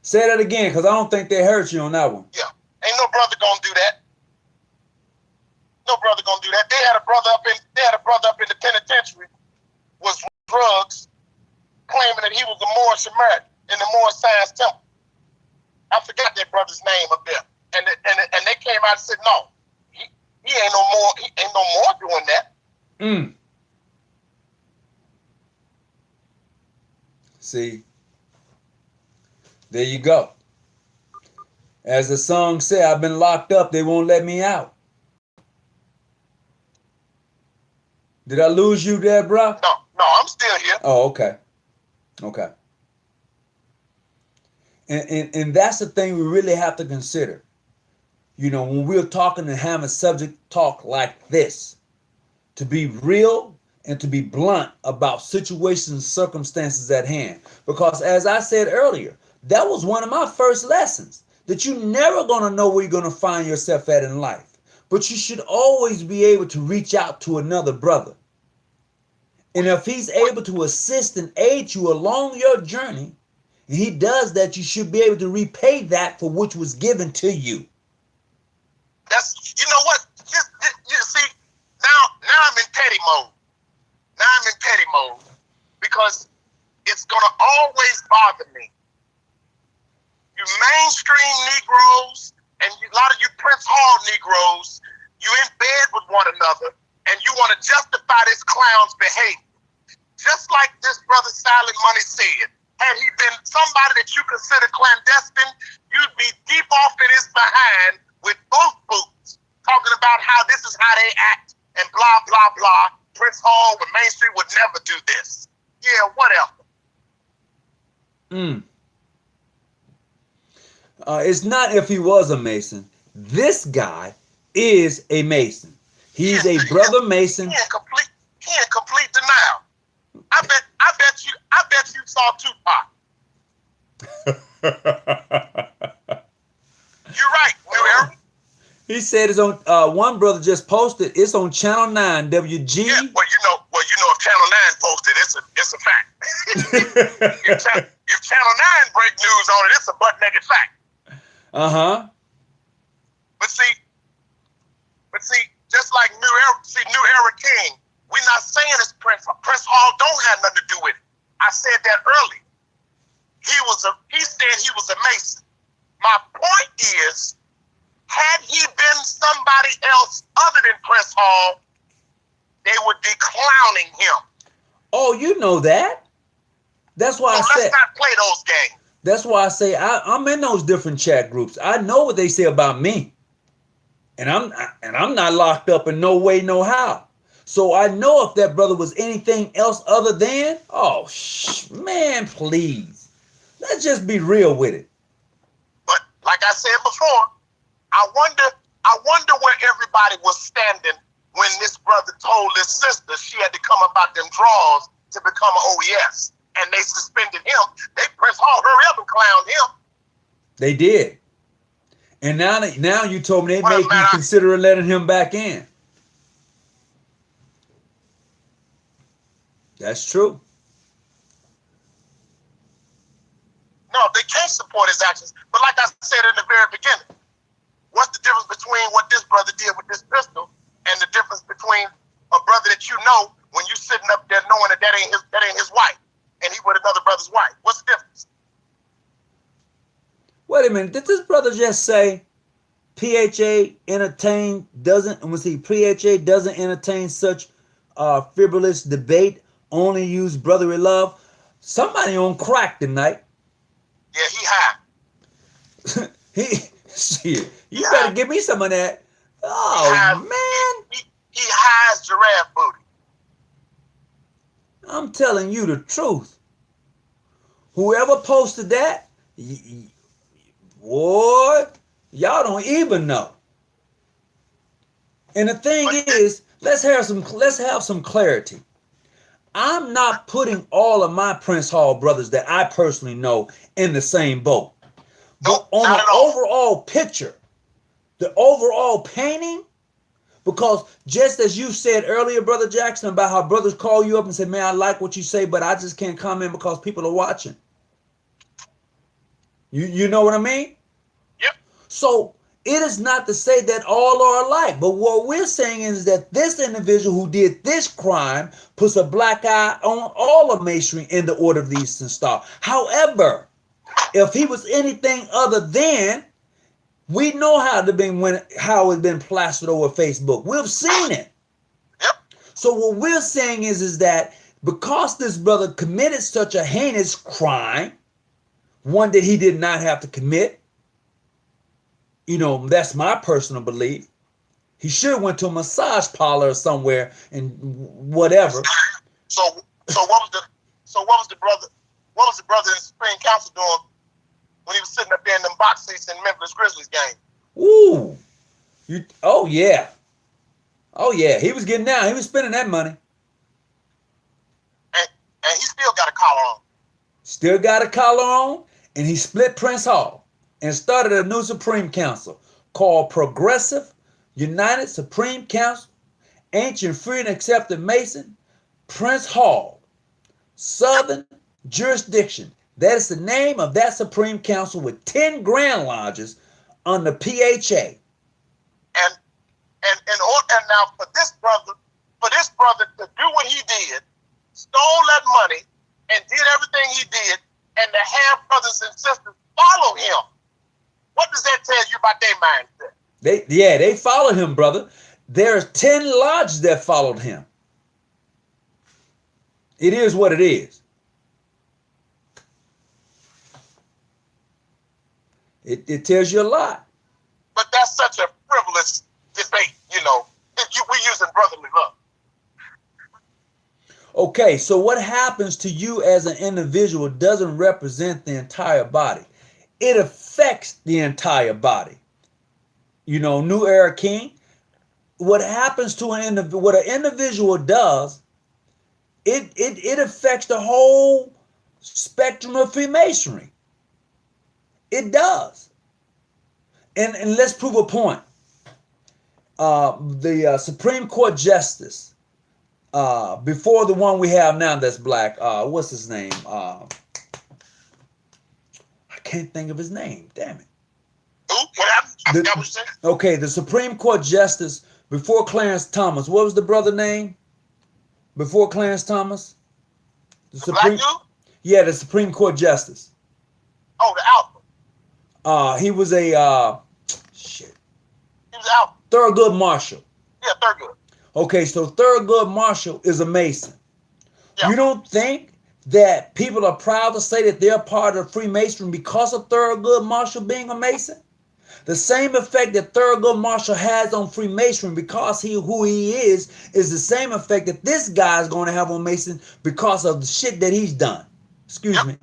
Say that again, because I don't think they heard you on that one. Yeah. Ain't no brother gonna do that. No brother gonna do that. They had a brother up in the penitentiary, was drugs, claiming that he was a Moorish Samaritan in the Moorish Science Temple. I forgot that brother's name up there. And they came out and said, no, he ain't no more. He ain't no more doing that. See, there you go. As the song said, I've been locked up. They won't let me out. Did I lose you there, bro? No, I'm still here. Oh, okay. Okay. And that's the thing we really have to consider. You know, when we're talking and having a subject talk like this, to be real and to be blunt about situations and circumstances at hand. Because as I said earlier, that was one of my first lessons, that you're never going to know where you're going to find yourself at in life. But you should always be able to reach out to another brother. And if he's able to assist and aid you along your journey, and he does that, you should be able to repay that for which was given to you. That's, you know what? You see, now I'm in petty mode. Because it's going to always bother me. You mainstream Negroes and a lot of you Prince Hall Negroes, you in bed with one another and you want to justify this clown's behavior. Just like this brother Silent Money said, had he been somebody that you consider clandestine, you'd be deep off in his behind with both boots, talking about how this is how they act and blah, blah, blah. Prince Hall with Main Street would never do this. Yeah, whatever. It's not if he was a Mason. This guy is a Mason. He's a brother Mason. He in complete denial. I bet you saw Tupac. You're right, New Era. He said it's on. One brother just posted. It's on Channel 9 WG. Yeah, well, you know, if Channel 9 posted, it's a fact. if Channel 9 break news on it, it's a butt naked fact. But see, just like New Era King, we're not saying it's Prince Hall don't have nothing to do with it. I said that earlier. He said he was a Mason. My point is, had he been somebody else other than Prince Hall, they would be clowning him. Oh, you know that. That's why I said. Let's not play those games. That's why I say I'm in those different chat groups. I know what they say about me, and I'm not locked up in no way, no how. So I know if that brother was anything else other than, man, please, let's just be real with it. But like I said before, I wonder where everybody was standing when this brother told his sister she had to come about them draws to become an OES. And they suspended him. They Prince Hall hurry up and clowned him. They did. And now you told me they may consider letting him back in. That's true. No, they can't support his actions. But like I said in the very beginning, what's the difference between what this brother did with this pistol and the difference between a brother that you know when you sitting up there knowing that ain't his wife and he with another brother's wife? What's the difference? Wait a minute. Did this brother just say PHA entertain doesn't. And we see PHA doesn't entertain such frivolous debate. Only use brotherly love. Somebody on crack tonight. Yeah, he high. He shit. You Yeah. better give me some of that. Oh man. He hides giraffe booty. I'm telling you the truth. Whoever posted that, boy, y'all don't even know. And the thing is, let's have some clarity. I'm not putting all of my Prince Hall brothers that I personally know in the same boat. But on the overall picture, the overall painting, because just as you said earlier, Brother Jackson, about how brothers call you up and say, man, I like what you say, but I just can't comment because people are watching. You know what I mean? Yep. So it is not to say that all are alike, but what we're saying is that this individual who did this crime puts a black eye on all of masonry in the Order of the Eastern Star. However, if he was anything other than, we know how it's been plastered over Facebook. We've seen it. Yep. So what we're saying is that because this brother committed such a heinous crime, one that he did not have to commit, that's my personal belief. He should have went to a massage parlor or somewhere and whatever. So what was the brother in the Supreme Council doing when he was sitting up there in them box seats in Memphis Grizzlies game? Ooh. Oh yeah. He was getting down. He was spending that money. And he still got a collar on. Still got a collar on, and he split Prince Hall and started a new Supreme Council called Progressive United Supreme Council, Ancient Free and Accepted Mason, Prince Hall, Southern Jurisdiction. That is the name of that Supreme Council with 10 Grand Lodges under PHA. And now for this brother to do what he did, stole that money and did everything he did, and to have brothers and sisters follow him, what does that tell you about their mindset? They followed him, brother. There's 10 lodges that followed him. It is what it is. It tells you a lot. But that's such a frivolous debate, we're using brotherly love. Okay, so what happens to you as an individual doesn't represent the entire body. It affects the entire body. New Era King, what happens to what an individual does, it affects the whole spectrum of Freemasonry. It does. And let's prove a point. The Supreme Court Justice, before the one we have now that's black, what's his name? I can't think of his name. Damn it. What happened? Okay, the Supreme Court Justice before Clarence Thomas. What was the brother name? Before Clarence Thomas? The Supreme. Yeah, the Supreme Court Justice. Oh, the Alpha. He was a He was out. Thurgood Marshall. Yeah, Thurgood. Okay, so Thurgood Marshall is a Mason. Yeah. You don't think that people are proud to say that they're part of Freemasonry because of Thurgood Marshall being a Mason? The same effect that Thurgood Marshall has on Freemasonry because who he is the same effect that this guy is going to have on Mason because of the shit that he's done. Excuse me.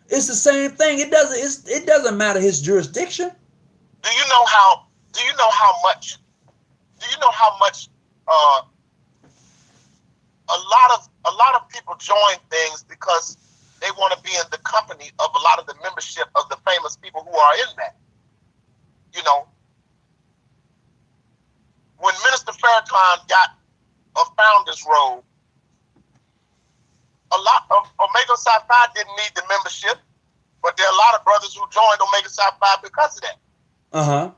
It's the same thing. It doesn't matter his jurisdiction. Do you know how much a lot of people join things because they want to be in the company of a lot of the membership of the famous people who are in that. When Minister Farrakhan got a founder's robe, a lot of Omega Psi Phi didn't need the membership, but there are a lot of brothers who joined Omega Psi Phi because of that. Uh-huh.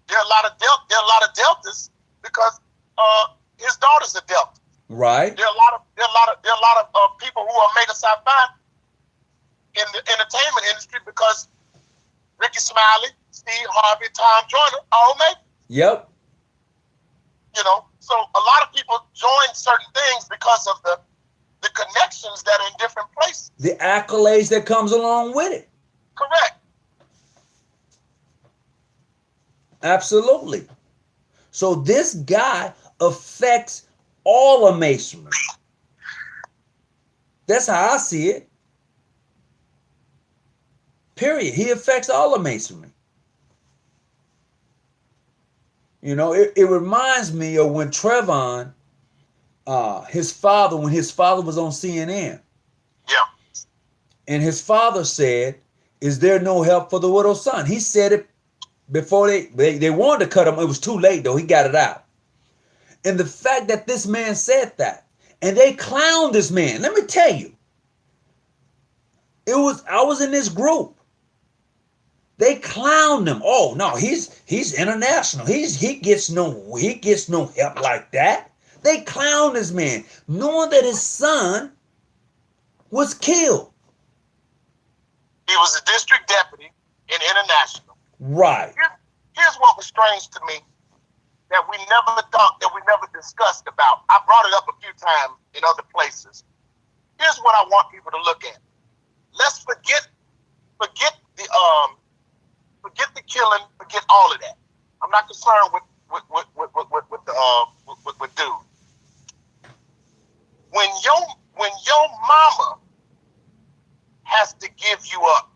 There are a lot of deltas because his daughter's a delta. Right. There are a lot of people who are Omega Psi Phi in the entertainment industry because Ricky Smiley, Steve Harvey, Tom Joyner, all made. Yep. You know, so a lot of people join certain things because of the connections that are in different places. The accolades that comes along with it. Correct. Absolutely. So this guy affects all of masonry. That's how I see it. Period. He affects all of masonry. You know, it reminds me of when Trevon, his father, when his father was on CNN. Yeah. And his father said, "Is there no help for the widow's son?" He said it before they wanted to cut him. It was too late, though. He got it out. And the fact that this man said that, and they clowned this man. Let me tell you, I was in this group. They clowned him. Oh no, he's international. He gets no help like that. They clowned this man, knowing that his son was killed. He was a district deputy in international. Right. Here's what was strange to me that we never talked, that we never discussed about. I brought it up a few times in other places. Here's what I want people to look at. Let's forget the killing, forget all of that. I'm not concerned with dude. When your mama has to give you up,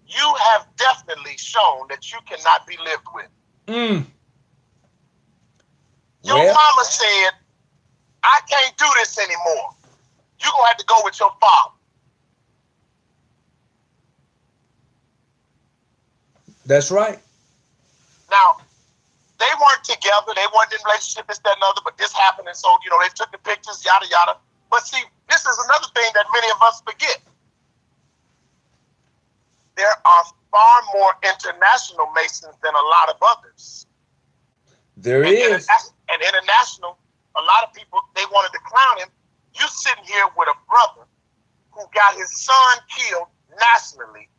you have definitely shown that you cannot be lived with. Your mama said, "I can't do this anymore. You're gonna have to go with your father." That's right. Now, they weren't together. They weren't in a relationship, this, that, and other, but this happened. And so, they took the pictures, yada, yada. But see, this is another thing that many of us forget. There are far more international Masons than a lot of others. There is. And international, a lot of people, they wanted to clown him. You sitting here with a brother who got his son killed nationally,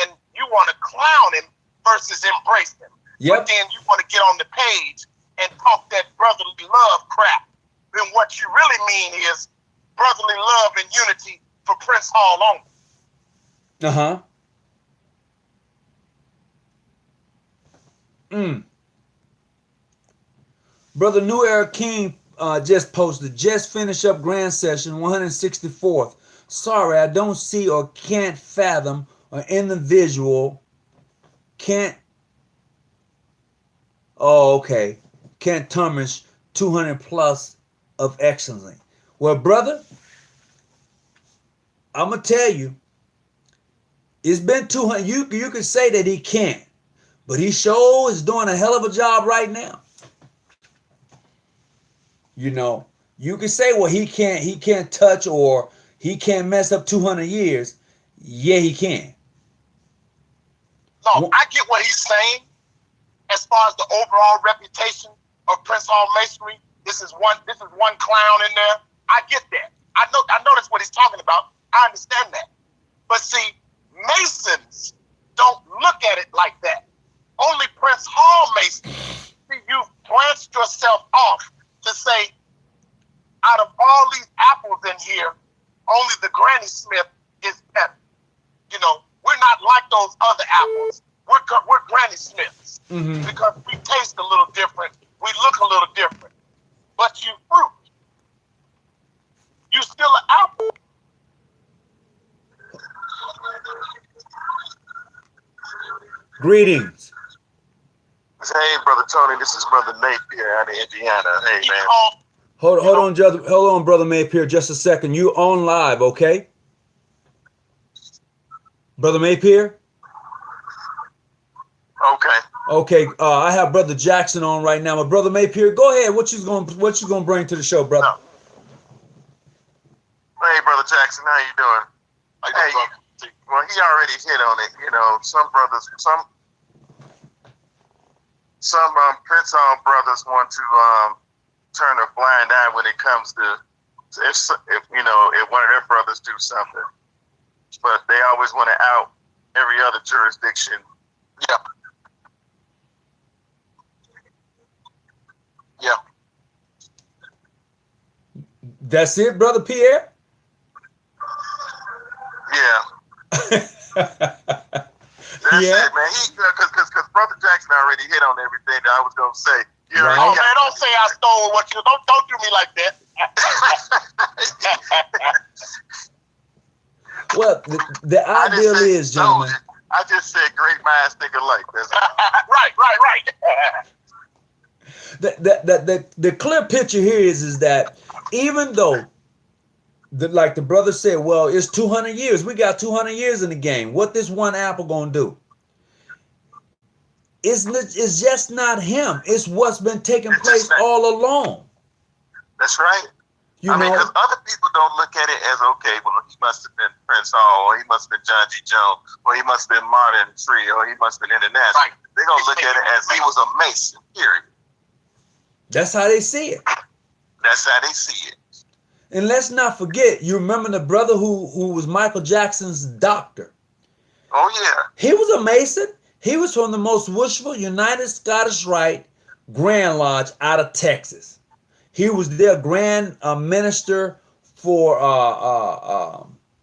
and you want to clown him versus embrace him. Yep. But then you want to get on the page and talk that brotherly love crap. Then what you really mean is brotherly love and unity for Prince Hall only. Uh-huh. Brother New Era King just posted, just finished up grand session 164th. Sorry, I don't see or can't fathom or individual can't tarnish 200 plus of excellence. Well, brother, I'm gonna tell you, it's been 200. You could say that he can't, but he sure is doing a hell of a job right now. You can say, well, he can't touch or he can't mess up 200 years. Yeah, he can. No, I get what he's saying. As far as the overall reputation of Prince Hall Masonry, this is one clown in there. I get that. I know that's what he's talking about. I understand that. But see, Masons don't look at it like that. Only Prince Hall Masons. See, you've branched yourself off to say, out of all these apples in here, only the Granny Smith is better. We're not like those other apples. We're Granny Smiths because we taste a little different. We look a little different. But you fruit. You still an apple. Greetings. Hey, Brother Tony, this is Brother Nate here out of Indiana. Hey, man. Hold on, Brother Maypier, just a second. You on live, okay? Brother Maypier? Okay. I have Brother Jackson on right now. But Brother Maypier, go ahead. What you gonna bring to the show, brother? Hey, Brother Jackson, how you doing? Well, he already hit on it. Some brothers, some Prince Hall brothers want to turn a blind eye when it comes to if one of their brothers do something, but they always want to out every other jurisdiction. Yeah. Yeah. That's it, brother Pierre. Yeah. That's Yeah. it, man. Because Brother Jackson already hit on everything that I was gonna say. You Right. Oh man, don't say I stole what you don't do me like that. Well, the ideal is, gentlemen. I just said great minds think alike. That's right. The clear picture here is that even though, like the brother said, well, it's 200 years. We got 200 years in the game. What this one apple gonna do? It's just not him. It's what's been taking place all along. That's right. You know, because other people don't look at it as, okay, well, he must have been Prince Hall, or he must have been John G. Jones, or he must have been Martin Tree, or he must have been International. Right. They're going to look at it as he was a Mason, period. that's how they see it. That's how they see it. And let's not forget, you remember the brother who was Michael Jackson's doctor. Oh, yeah. He was a Mason. He was from the most worshipful United Scottish Rite Grand Lodge out of Texas. He was their grand minister for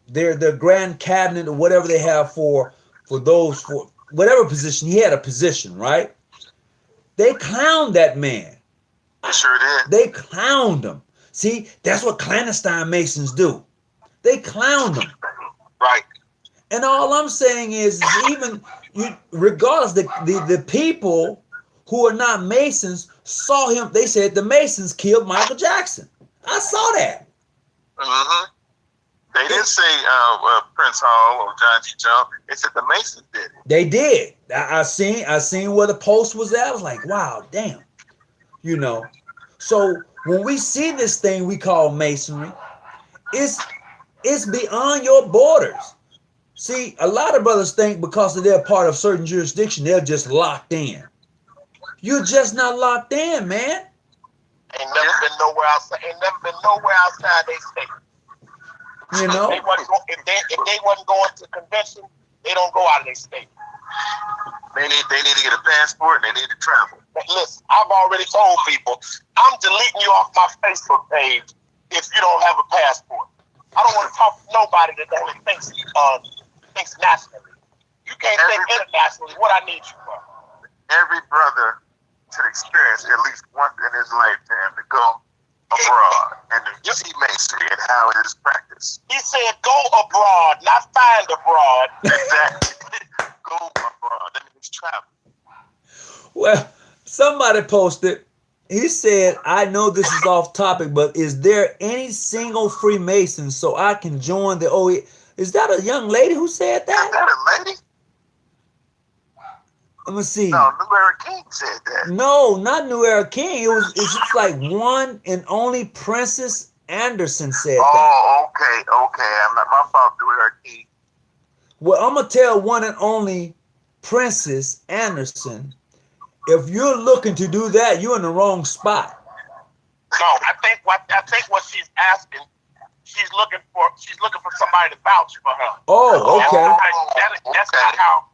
their grand cabinet or whatever they have for those, for whatever position. He had a position, right? They clowned that man. They sure did. They clowned him. See, that's what clandestine Masons do. They clowned him. Right. And all I'm saying is even regardless, the people who are not Masons saw him. They said the Masons killed Michael Jackson. I saw that. Mm-hmm. They didn't say Prince Hall or John G. Jones. They said the Masons did it. They did. I seen where the post was at. I was like, wow, damn. You know. So when we see this thing we call Masonry, it's beyond your borders. See, a lot of brothers think because they're part of certain jurisdiction, they're just locked in. You're just not locked in, man. Ain't never been nowhere outside they state. You know? If they wasn't going to convention, they don't go out of their state. They need to get a passport and they need to travel. But listen, I've already told people, I'm deleting you off my Facebook page if you don't have a passport. I don't want to talk to nobody that only thinks nationally. You can't think internationally. What I need you for? Every brother should experience at least once in his lifetime to go abroad and to see Masonry and how it is practiced. He said, "Go abroad, not find abroad." Exactly. Go abroad. That means travel. Well, somebody posted. He said, "I know this is off topic, but is there any single Freemason so I can join the OE?" Is that a young lady who said that? Is that a lady? Let me see. No, New Era King said that. No, not New Era King. It's just like one and only Princess Anderson said that. Oh, okay. I'm not my fault, New Era King. Well, I'm gonna tell one and only Princess Anderson, if you're looking to do that, you're in the wrong spot. No, I think what she's asking, she's looking for somebody to vouch for her. Oh, okay. That's not how.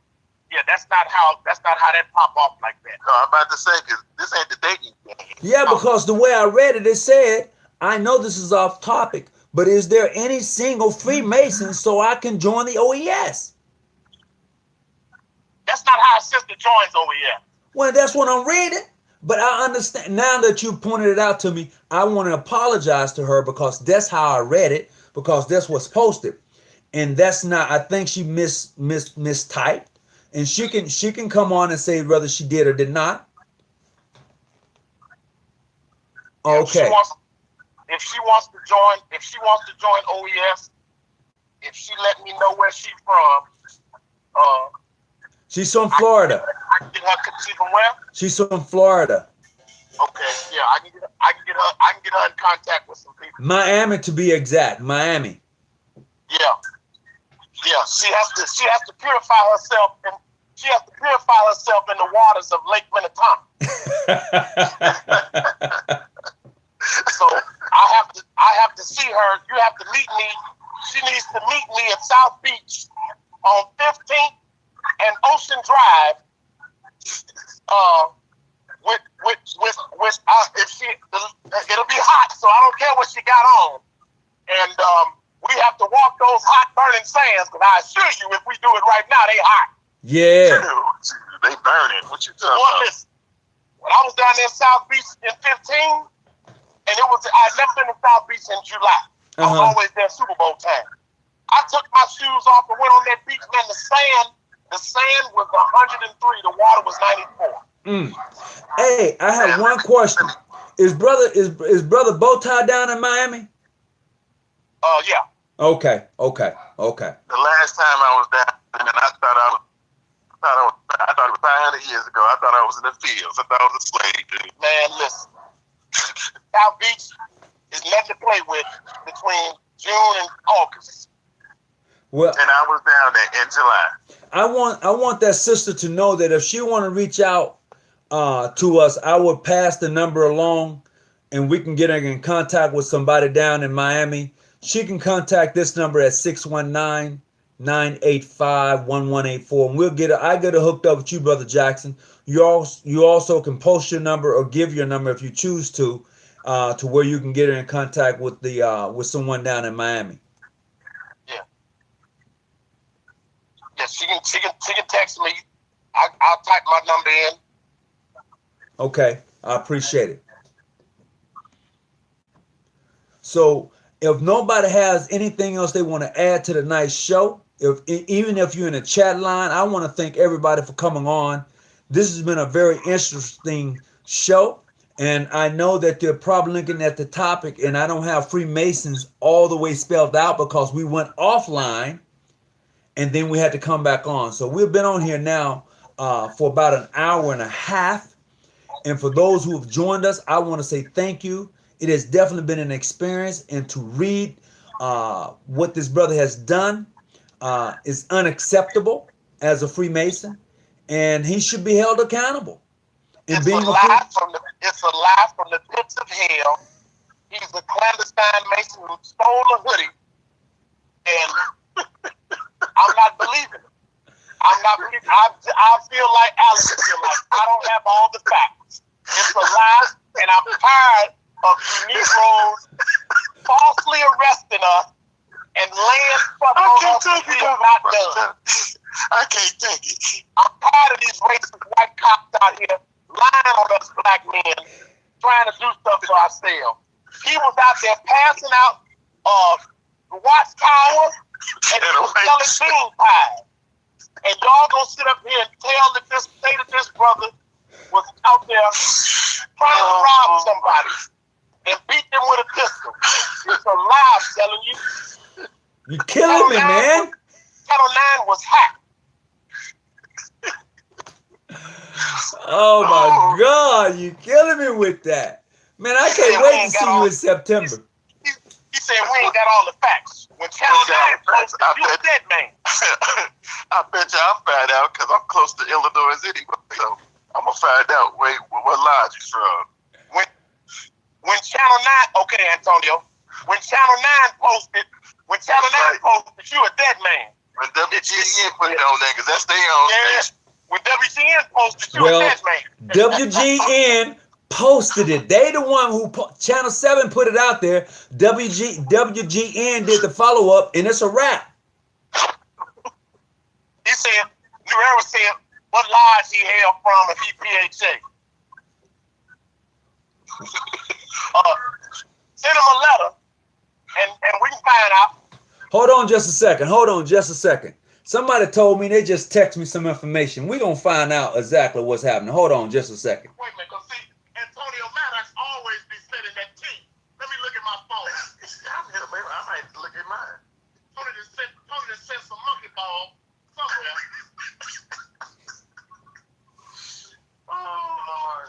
Yeah, that's not how that pop off like that. No, I'm about to say, because this ain't the dating game. Yeah, because the way I read it, it said, I know this is off topic, but is there any single Freemason so I can join the OES? That's not how a sister joins OES. Well, that's what I'm reading. But I understand, now that you pointed it out to me, I want to apologize to her because that's how I read it, because that's what's posted. And that's not, I think she mistyped. And she can come on and say whether she did or did not. Okay. If she wants to join OES, if she let me know where she's from, she's from Florida. I can get her. She's from where? She's from Florida. Okay, yeah, I can get her in contact with some people. Miami, to be exact. Miami. Yeah. Yeah, she has to purify herself, and she has to purify herself in the waters of Lake Minnetonka. So I have to see her. You have to meet me. She needs to meet me at South Beach on 15th and Ocean Drive, if she, it'll be hot, so I don't care what she got on, and we have to walk those hot burning sands. Because I assure you, if we do it right now, they hot. Yeah. Dude, they burning. What you talking about? Listen, when I was down there in South Beach in 15, and I'd never been to South Beach in July. I was always there Super Bowl time. I took my shoes off and went on that beach, man. The sand was 103. The water was 94. Hey, I have one question. Is brother Bowtie down in Miami? Yeah. Okay. The last time I was down, and I thought it was 500 years ago. I thought I was in the fields. I thought I was a slave, dude. Man, listen. South Beach is nothing to play with between June and August. Well, and I was down there in July. I want that sister to know that if she want to reach out to us, I will pass the number along, and we can get her in contact with somebody down in Miami. She can contact this number at 619-985-1184, and I get her hooked up with you, Brother Jackson. You also can post your number or give your number if you choose to where you can get her in contact with with someone down in Miami. Yeah, she can text me. I'll type my number in. Okay, I appreciate it. So if nobody has anything else they want to add to tonight's show, even if you're in the chat line, I want to thank everybody for coming on. This has been a very interesting show, and I know that they're probably looking at the topic, and I don't have Freemasons all the way spelled out because we went offline, and then we had to come back on. So we've been on here now for about an hour and a half, and for those who have joined us, I want to say thank you. It has definitely been an experience, and to read what this brother has done is unacceptable as a Freemason, and he should be held accountable. It's a lie from the pits of hell. He's a clandestine Mason who stole a hoodie, and I'm not believing it. I feel like Alex feel like I don't have all the facts. It's a lie, and I'm tired of Negroes falsely arresting us and laying stuff on us that we have not done. I can't take it. I'm tired of these racist white cops out here lying on us black men, trying to do stuff for ourselves. He was out there passing out watchtowers and selling bean pies. And y'all gonna sit up here and say that this brother was out there trying to rob somebody and beat them with a pistol. It's a lie, I'm telling you. You're killing me, man. Channel 9 was hacked. Oh my God, you're killing me with that. Man, I can't wait to see you in September. He said we ain't got all the facts. When Channel 9 posted, you a dead man. I bet you I'll find out because I'm close to Illinois anyway. So I'm going to find out what lodge you're from. When Channel 9, okay, Antonio, when Channel 9 posted, you a dead man. When WGN put it on there, because that's their own station. When WGN posted, you a dead man. WGN posted it. They the one who Channel 7 put it out there. WGN did the follow up, and it's a wrap. He said, New Era said, what lodge he hailed from if he PHA. Send him a letter, and we can find out. Hold on just a second. Somebody told me they just text me some information. We're going to find out exactly what's happening. Hold on just a second. Wait a minute, because see, Antonio Maddox always be sending that tea. Let me look at my phone. I might look at mine. Tony just sent some monkey ball somewhere.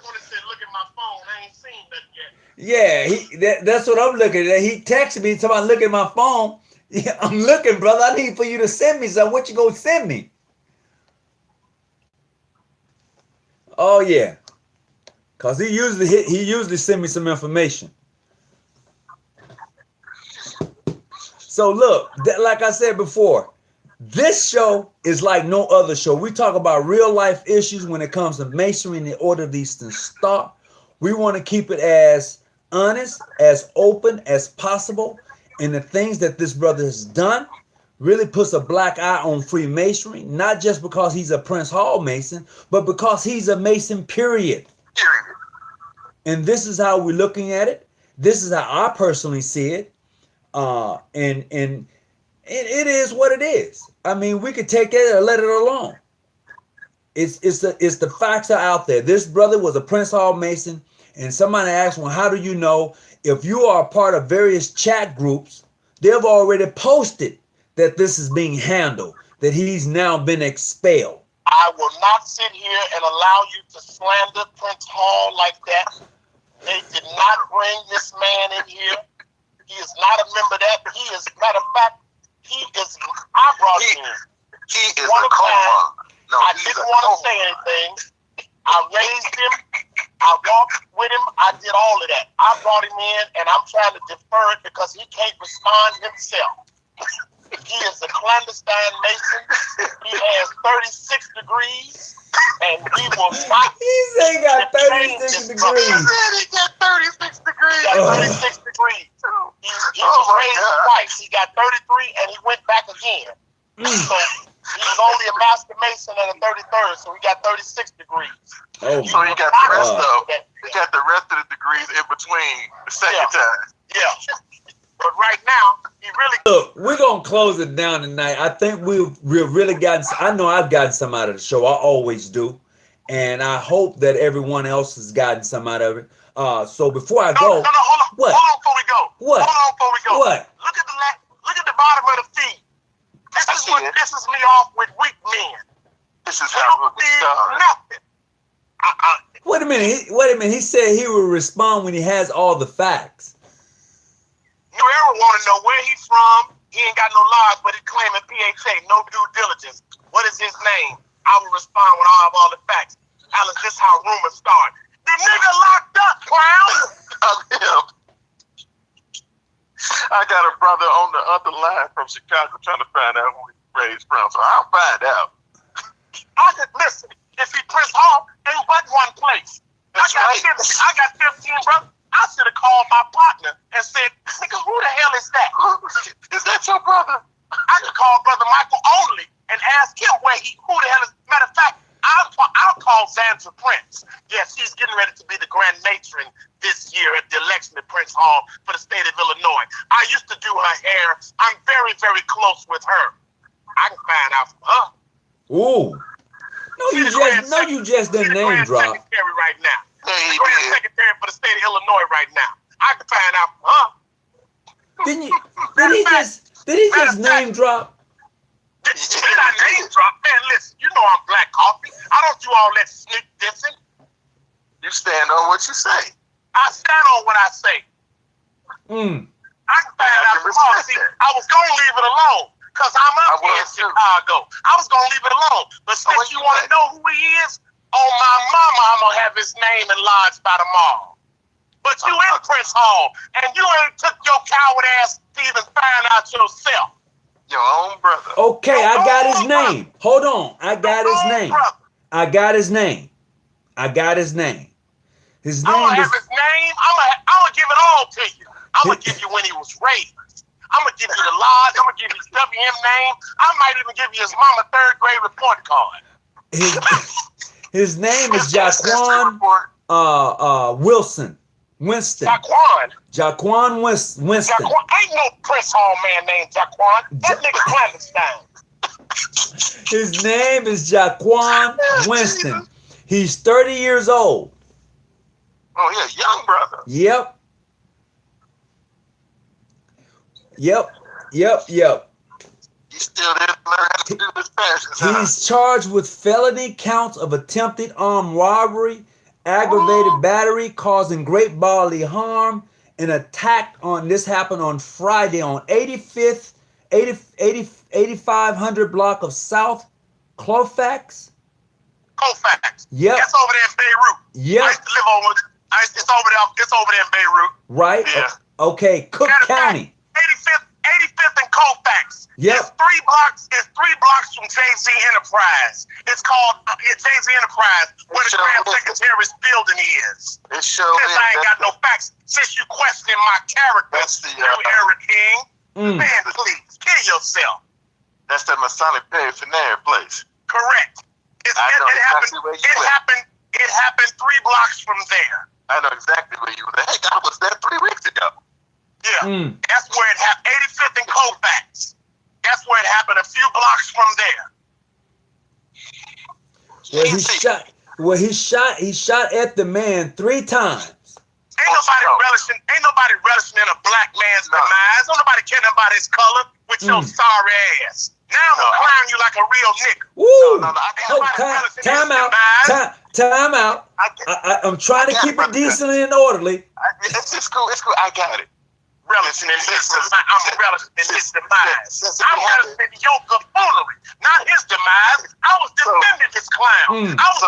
Tony said, look at my phone. I ain't seen that yet. Yeah, that's what I'm looking at. He texted me, talking about look at my phone. Yeah, I'm looking, brother. I need for you to send me something. What you gonna send me? Oh yeah, cause he usually send me some information. So look, like I said before, This show is like no other show. We talk about real life issues when it comes to masonry and the order these things start. We want to keep it as honest, as open as possible. And the things that this brother has done really puts a black eye on Freemasonry, not just because he's a Prince Hall Mason, but because he's a Mason, period. And this is how we're looking at it. This is how I personally see it. And it is what it is. I mean, we could take it or let it alone. It's the facts are out there. This brother was a Prince Hall Mason, and somebody asked, well, how do you know? If you are a part of various chat groups, they've already posted that this is being handled, that he's now been expelled. I will not sit here and allow you to slander Prince Hall like that. They did not bring this man in here. He is not a member of that. He is, matter of fact, I brought him in. He is a coma. No, I didn't want to say anything. I raised him. I walked with him. I did all of that. I brought him in, and I'm trying to defer it because he can't respond himself. He is a clandestine Mason. He has 36 degrees, and we will not. He said he got 36 degrees. He said he got 36 degrees. He got 36 degrees. He was raised twice. He got 33, and he went back again. So he was only a Master Mason and a 33rd, so he got 36 degrees. Oh, so he got the rest of the degrees in between the second time. Yeah. But right now, he really... Look, we're going to close it down tonight. I think we've really gotten... I know I've gotten some out of the show. I always do. And I hope that everyone else has gotten some out of it. So before I go... No, hold on. What? Hold on before we go. What? Hold on before we go. What? Look at the bottom of the feed. This is what pisses me off with weak men. This is how we start. Nothing. Wait a minute. He said he will respond when he has all the facts. You ever want to know where he's from? He ain't got no lies, but he's claiming PHA, no due diligence. What is his name? I will respond when I have all the facts. Alice, this is how rumors start. The nigga locked up, clown! Him. I got a brother on the other line from Chicago trying to find out who he raised from, so I'll find out. Listen, if he Prince Hall, ain't but one place. That's I got 15 brothers. I should have called my partner and said, nigga, who the hell is that? Is that your brother? I could call Brother Michael only and ask him who the hell is. Matter of fact, I'll call Sandra Prince. Yes, she's getting ready to be the grand matron this year at the election at Prince Hall for the state of Illinois. I used to do her hair. I'm very, very close with her. I can find out from her. Ooh. No, you just didn't name drop. Secretary right now. Hey, Grand secretary for the state of Illinois right now. I can find out from her. Did he just name drop? Did I name drop? Man, listen, you know I'm Black Coffee. I don't do all that sneak dissing. You stand on what you say. I stand on what I say. I can find out tomorrow. See, I was going to leave it alone because I'm up here in Chicago. I was going to leave it alone. But since you want to know who he is, on my mama, I'm going to have his name enlarged by tomorrow. But you in Prince Hall, and you ain't took your coward ass to even find out yourself. Your own brother. Okay, I got his name. Hold on. I got his name. I got his name. His name I'm gonna is... have his name. I'm gonna give it all to you. I'm gonna give you when he was raised. I'm gonna give you the lodge. I'm gonna give you his WM name. I might even give you his mama 3rd grade report card. His name is Jaquan Winston. Jaquan Winston. Ain't no Prince Hall man named Jaquan. That nigga clandestine. His name is Jaquan Winston. He's 30 years old. Oh, yeah, young brother. Yep. He's still there to learn how to do this fashion. He's charged with felony counts of attempted armed robbery, aggravated battery, causing great bodily harm, an attack on... This happened on Friday on 8500 block of South Colfax. Yep. That's over there in Beirut. Yep. I used to live over. It's over there in Beirut. Right. Yeah. Okay. Cook County. 85 85th and Colfax. Yep. It's 3 blocks from Jay-Z Enterprise. It's called Jay-Z Enterprise, where the Grand Secretary's building is. It shows. Since I ain't got no facts, since you questioning my character, you Eric King, man, please, kill yourself. That's the Masonic paraphernalia place. Correct. It happened 3 blocks from there. I know exactly where you were. Hey, I was there 3 weeks ago. Yeah, that's where it happened. 85th and Colfax. That's where it happened. A few blocks from there. He shot at the man 3 times. Ain't nobody relishing in a black man's demise. Don't nobody caring about his color with your sorry ass. Now I'm gonna clown you like a real nigga. Woo! Time out. I'm trying to keep it decently and orderly. It's cool. I got it. Relishing in this demise. I'm relishing in this demise. I'm relishing in your buffoonery, not his demise. I was defending this clown. I was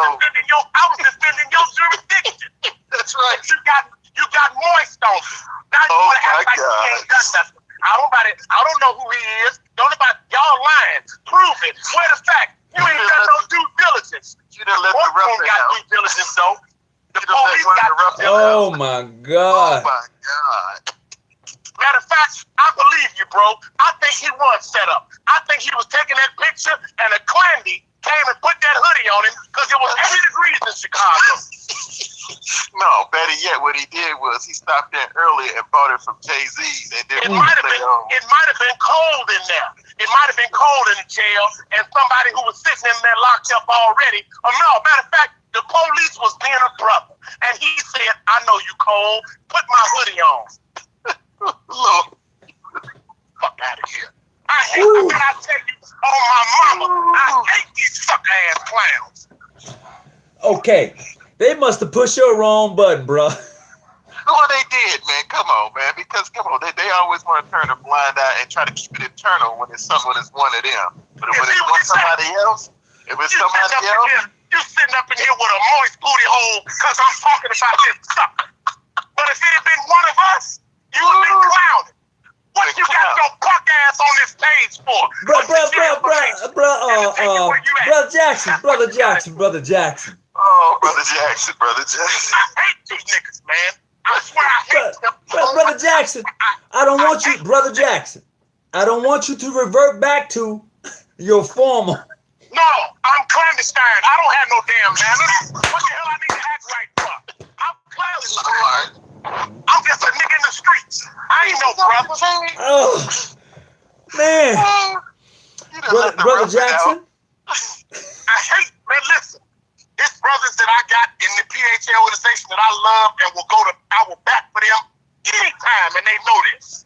defending your jurisdiction. That's right. You got moist on me. Now you want to act like you ain't done nothing. I don't know who he is. Don't nobody, y'all lying. Prove it. Where the fact? You ain't done no due diligence. You done let the rough got due diligence though. The police got due diligence. Oh my God. Oh my God. Matter of fact, I believe you, bro. I think he was set up. I think he was taking that picture and a Clandy came and put that hoodie on him because it was 80 degrees in Chicago. No, better yet, what he did was he stopped there earlier and bought it from Jay-Z's. And it might have been cold in there. It might have been cold in the jail, and somebody who was sitting in there locked up already. No, matter of fact, the police was being a brother, and he said, "I know you cold. Put my hoodie on." Look, fuck out of here. I tell you, oh my mama, I hate these sucker ass clowns. Okay, they must have pushed your wrong button, bro. Well, they did, man. Come on, man. Because they always want to turn a blind eye and try to keep it internal when it's one of them. But when it's somebody else, you sitting up in here with a moist booty hole because I'm talking about this sucker. But if it had been one of us, you would have been clowned. What you got your punk ass on this page for? Brother Jackson. Oh, Brother Jackson. I hate these niggas, man. I swear I hate them. Brother Jackson, I don't want you, Brother Jackson. I don't want you to revert back to your former. No, I'm clandestine. I don't have no damn manners. What the hell I need to act right for? I'm clandestine. I'm just a nigga in the streets. I ain't no brother. Oh, man. Brother Jackson. I hate, man, listen. It's brothers that I got in the PHL organization that I love and I will back for them anytime, and they know this.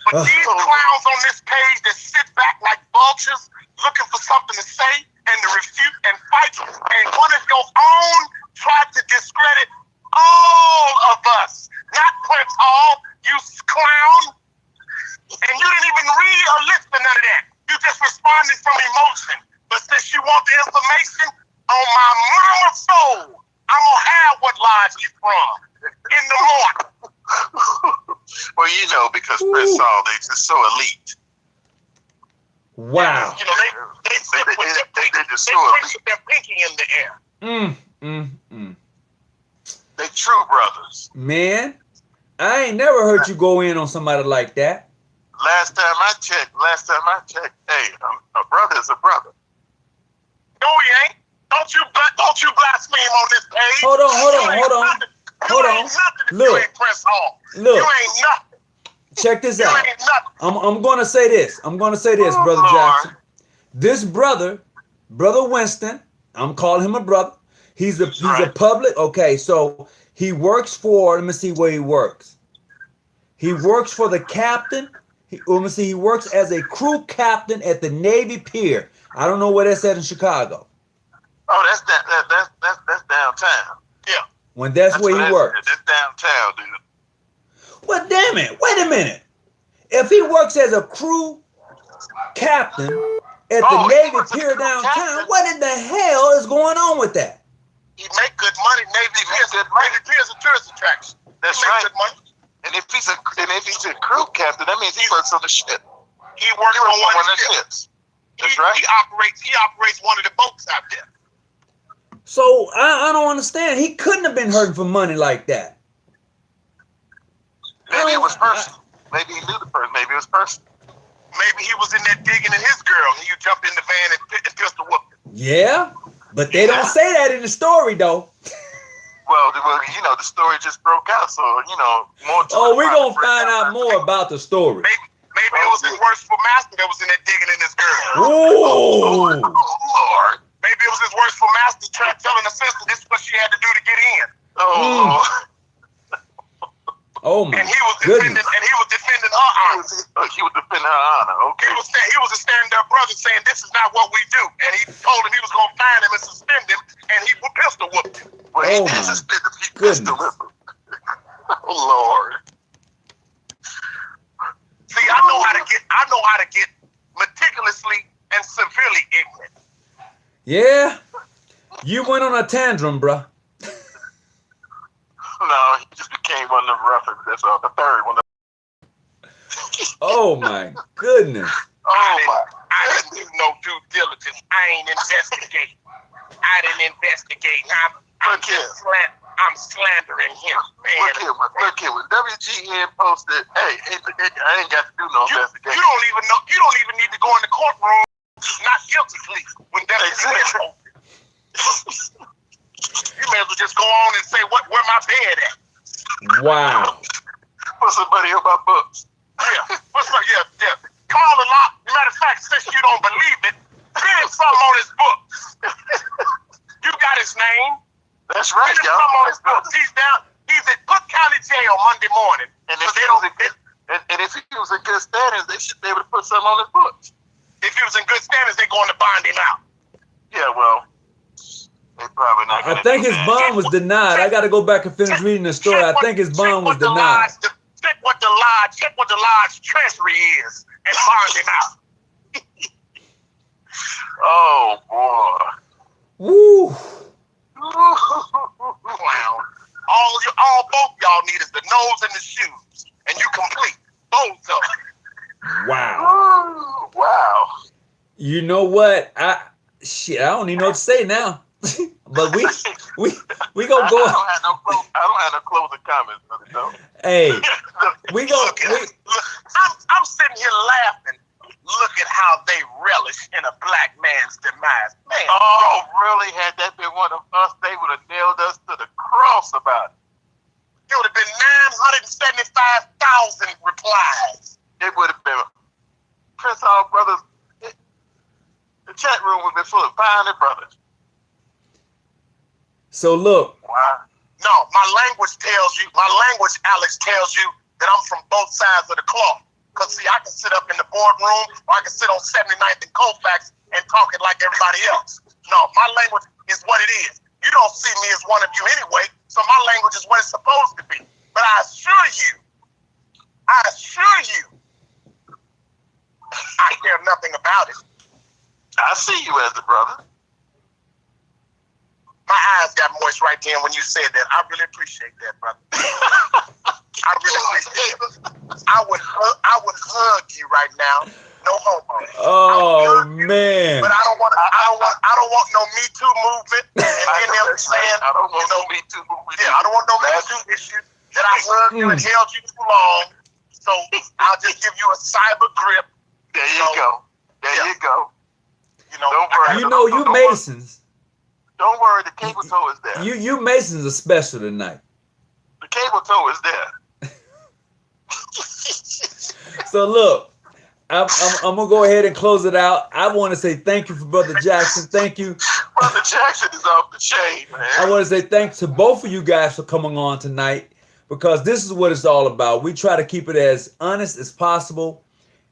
But these clowns on this page that sit back like vultures looking for something to say and to refute and fight, and one of your own tried to discredit all of us. Not Prince Hall, you clown. And you didn't even read or listen to none of that. You just responded from emotion. But since you want the information, on my mama's soul, I'm gonna have what lodge he's from in the morning. Well, you know, because Prince Hall, they just so elite. Wow. You know, they sit with their pinky in the air. They true brothers. Man, I ain't never heard you go in on somebody like that. Last time I checked, hey, a brother is a brother. No, he ain't. Don't you blaspheme on this page. Hold on. Look. You ain't Prince Hall. You ain't nothing. Check this out. You ain't nothing. I'm gonna say this, Brother Jackson. This brother Winston, I'm calling him a brother. He's a public. Okay, so he works for. Let me see where he works. He works for the captain. He works as a crew captain at the Navy Pier. I don't know where that's at in Chicago. Oh, that's downtown. Yeah. That's where he works. That's downtown, dude. Well, damn it! Wait a minute. If he works as a crew captain at the Navy Pier downtown, what in the hell is going on with that? He make good money. Navy Pier is a tourist attraction. That's right. Good money. And if he's a crew captain, that means he works on the ship. He works on one of the ships. That's right. He operates one of the boats out there. So I don't understand. He couldn't have been hurting for money like that. Maybe it was personal. Maybe he knew the person. Maybe it was personal. Maybe he was in there digging at his girl, and you jumped in the van and pistol whooped him. Yeah, but they don't say that in the story though. Well, you know, the story just broke out, so you know more. Oh, we're gonna find out more about the story. Maybe it was his worshipful master that was in there digging in his girl. Ooh. Lord. Maybe it was his worshipful master telling the sister this is what she had to do to get in. Oh. Oh my and he was goodness. defending her honor. He was defending her honor. Okay. He was a stand-up brother saying this is not what we do, and he told him he was gonna find him and suspend him, and he pistol whooped him. Well, he did suspend him. He pistol whipped him. Oh Lord. See, I know how to get meticulously and severely ignorant. Yeah, you went on a tantrum, bruh. No, he just became one of the roughest. That's the third one. Oh my goodness. I didn't do no due diligence. I ain't investigating. I didn't investigate. I'm slandering him, man. Look here. When WGN posted, hey, I ain't got to do no investigation. You don't even need to go in the courtroom. Not guilty plea. When WGN posted. You may as well just go on and say where my bed at. Wow. Put somebody on my books. Yeah. Call the law. Matter of fact, since you don't believe it, put him something on his books. You got his name. That's right, y'all. Something on his books. He's at Cook County Jail Monday morning. And if he was in good standings, they should be able to put something on his books. If he was in good standings, they're going to bond him out. Yeah, well. Probably not. I think his bond was denied. I got to go back and finish reading the story. I think his bond was denied. Check what the lodge treasury is and bond him out. Oh boy. Woo. Clown. All both y'all need is the nose and the shoes, and you complete both of them. Wow. Wow. You know what? I don't even know what to say now. But we gonna go. I don't have no closing comments, brother. No. Hey, we gonna. I'm sitting here laughing. Look at how they relish in a black man's demise. Man. Oh, really? Had that been one of us, they would have nailed us to the cross about it. It would have been 975,000 replies. It would have been Prince Hall Brothers. The chat room would have been full of 500 brothers. So look. Wow. No, my language, Alex, tells you that I'm from both sides of the cloth. Because, see, I can sit up in the boardroom or I can sit on 79th and Colfax and talk it like everybody else. No, my language is what it is. You don't see me as one of you anyway, so my language is what it's supposed to be. But I assure you, I care nothing about it. I see you as a brother. My eyes got moist right then when you said that. I really appreciate that, brother. I really appreciate it. I would hug you right now. No homo. Oh man. But I don't want no Me Too movement. And them saying I don't want no Me Too movement. Yeah, I don't want no Me Too issue that I hugged you and held you too long. So I'll just give you a cyber grip. There you go. There you go. You know, don't worry. You know, you Masons. Don't worry, the cable toe is there. You Masons are special tonight. The cable toe is there. So look, I'm gonna go ahead and close it out. I want to say thank you for Brother Jackson. Thank you. Brother Jackson is off the chain, man. I want to say thanks to both of you guys for coming on tonight, because this is what it's all about. We try to keep it as honest as possible,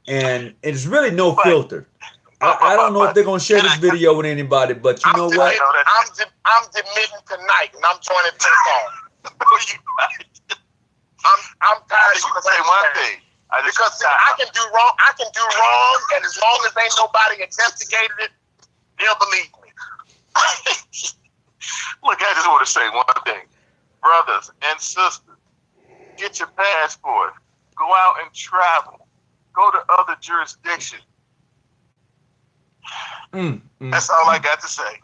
and it's really no filter. I don't know if they're gonna share this video with anybody, but you know what? I'm demitting tonight, and I'm joining this on. I'm tired of saying one thing. Because see, I can do wrong, and as long as ain't nobody investigated it, they'll believe me. Look, I just want to say one thing. Brothers and sisters, get your passport, go out and travel, go to other jurisdictions. That's all I got to say.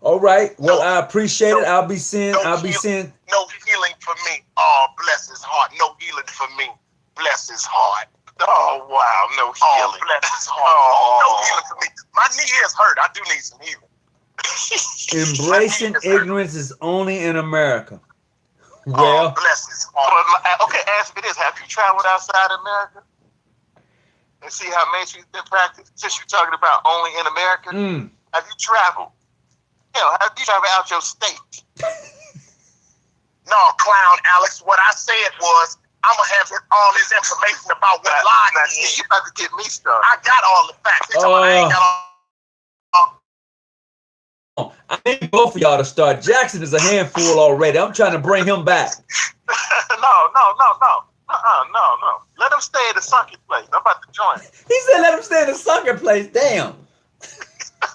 All right. Well, I appreciate it. I'll be seeing. No healing for me. Oh, bless his heart. No healing for me. Bless his heart. Oh wow, no healing. Oh, bless his heart. No healing for me. My knee is hurt. I do need some healing. Embracing ignorance is only in America. Well, bless his heart. Okay, ask me this: have you traveled outside America and see how mainstream's been practiced? Since you're talking about only in America, have you traveled? Hell, have you traveled out your state? No, clown Alex. What I said was, I'm gonna have all this information about what lied is. You about to get me started. I got all the facts. I ain't got all. I need both of y'all to start. Jackson is a handful already. I'm trying to bring him back. No. Let him stay at the sunken place. I'm about to join him. He said, "Let him stay in the sunken place." Damn.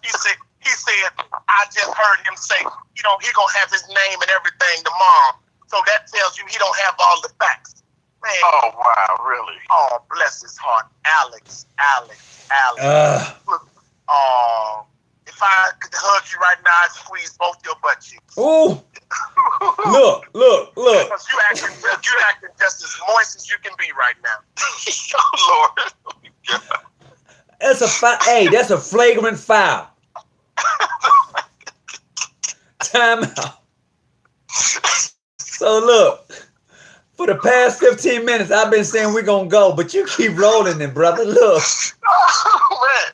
He said, I just heard him say, he gonna have his name and everything tomorrow. So that tells you he don't have all the facts. Man. Oh wow, really? Oh, bless his heart. Alex. Oh, if I could hug you right now, I'd squeeze both your butt cheeks. Ooh. Look. Because you acting just as moist as you can be right now. Oh Lord. That's that's a flagrant foul. Time out. So look, for the past 15 minutes, I've been saying we're gonna go, but you keep rolling it, brother. Look. Oh, man.